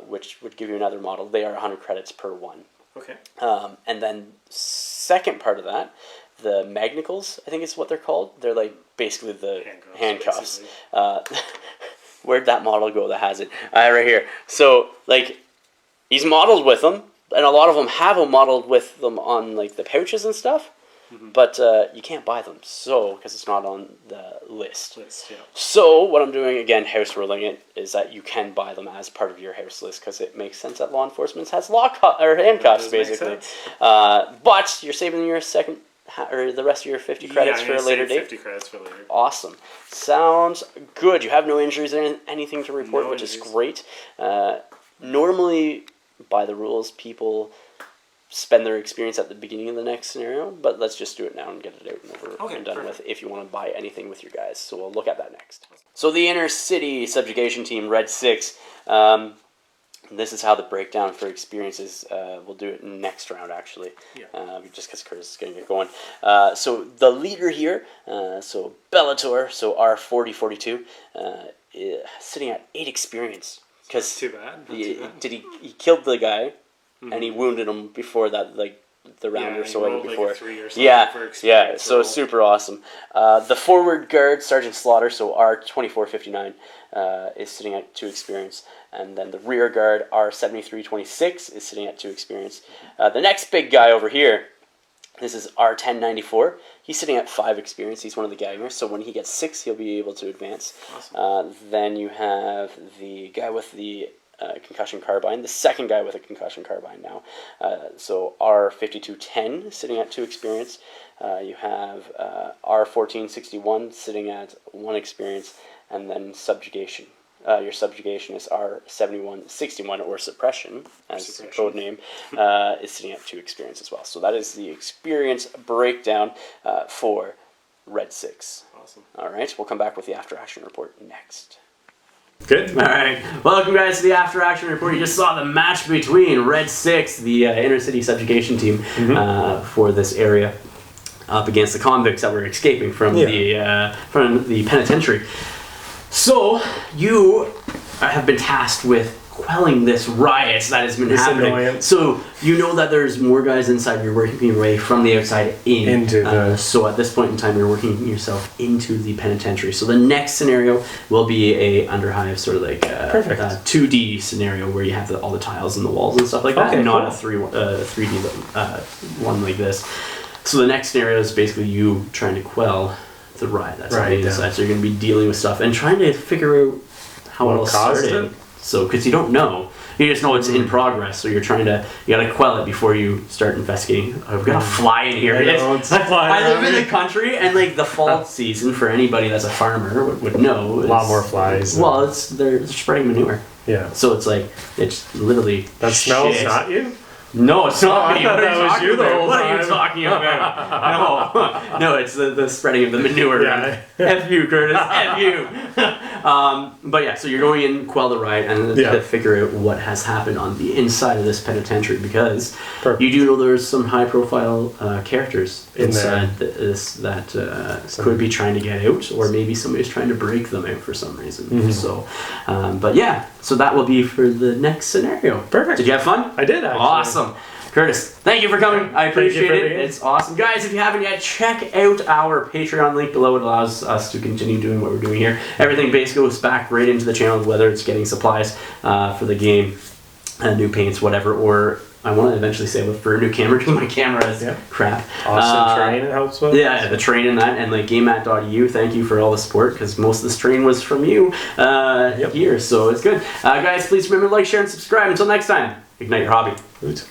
which would give you another model. They are 100 credits per one. Okay. And then second part of that, the Magnicals, I think is what they're called. They're like basically the handcuffs. Where'd that model go that has it? Right here. So like he's modeled with them, and a lot of them have them modeled with them on like the pouches and stuff. But you can't buy them, because it's not on the list. Yeah. So what I'm doing, again, house ruling it, is that you can buy them as part of your house list, because it makes sense that law enforcement has handcuffs, basically. But you're saving your or the rest of your 50 credits for a later date? 50 credits for later. Awesome. Sounds good. You have no injuries or anything to report, which is great. Normally, by the rules, people spend their experience at the beginning of the next scenario, but let's just do it now and get it out and over and done with if you want to buy anything with your guys. So we'll look at that next. So the Inner City Subjugation Team, Red 6. This is how the breakdown for experiences, we'll do it next round actually, just because Curtis is going to get going. So the leader here, so Bellator, so R4042, sitting at 8 experience. Cause too bad. He killed the guy, and he wounded him before that, like the round or so before. Like a 3 or something so super awesome. The forward guard, Sergeant Slaughter, so R2459, is sitting at 2 experience, and then the rear guard, R7326, is sitting at 2 experience. The next big guy over here, this is R1094. He's sitting at 5 experience. He's one of the gangers, so when he gets 6, he'll be able to advance. Awesome. Then you have the guy with the concussion carbine, the second guy with a concussion carbine now. So R5210 sitting at 2 experience. You have R1461 sitting at 1 experience, and then subjugation. Your subjugation is R7161, or suppression, as the code name, is sitting at 2 experience as well. So that is the experience breakdown for Red 6. Awesome. All right, we'll come back with the after action report next. Good. All right. Welcome, guys, to the After Action Report. You just saw the match between Red 6, the Inner City Subjugation Team, for this area, up against the Convicts that were escaping from the penitentiary. So, you have been tasked with quelling this riot that has been happening. Annoyance. So, you know that there's more guys inside. You're working your way from the outside into the... So at this point in time, you're working yourself into the penitentiary. So the next scenario will be a Underhive, sort of like a 2D scenario where you have all the tiles and the walls and stuff like that, and not a 3D one like this. So the next scenario is basically you trying to quell the riot that's happening inside. So you're going to be dealing with stuff and trying to figure out how it all started. So, because you don't know. You just know it's in progress, so you gotta quell it before you start investigating. I've got a fly in here. I live in the country, and like the fall season, for anybody that's a farmer would know. A lot more flies. Well, they're spreading manure. Yeah. So it's like, it's literally that smells not you? No, it's not me. What are you talking about? No, it's the spreading of the manure. Yeah. F you, Curtis. F you. But yeah, so you're going in, quell the riot, and to figure out what has happened on the inside of this penitentiary, because you do know there's some high-profile characters inside this that could be trying to get out, or maybe somebody's trying to break them out for some reason. So, but yeah, so that will be for the next scenario. Perfect. Did you have fun? I did, actually. Awesome. Curtis, thank you for coming. I appreciate it. It's awesome. Guys, if you haven't yet, check out our Patreon link below. It allows us to continue doing what we're doing here. Everything basically goes back right into the channel, whether it's getting supplies for the game, new paints, whatever, or I want to eventually save up for a new camera because my camera is crap. Awesome terrain it helps with. Yeah, the terrain and that, and like GameMat.eu, thank you for all the support, because most of this terrain was from you here, so it's good. Guys, please remember to like, share, and subscribe. Until next time, ignite your hobby. Good.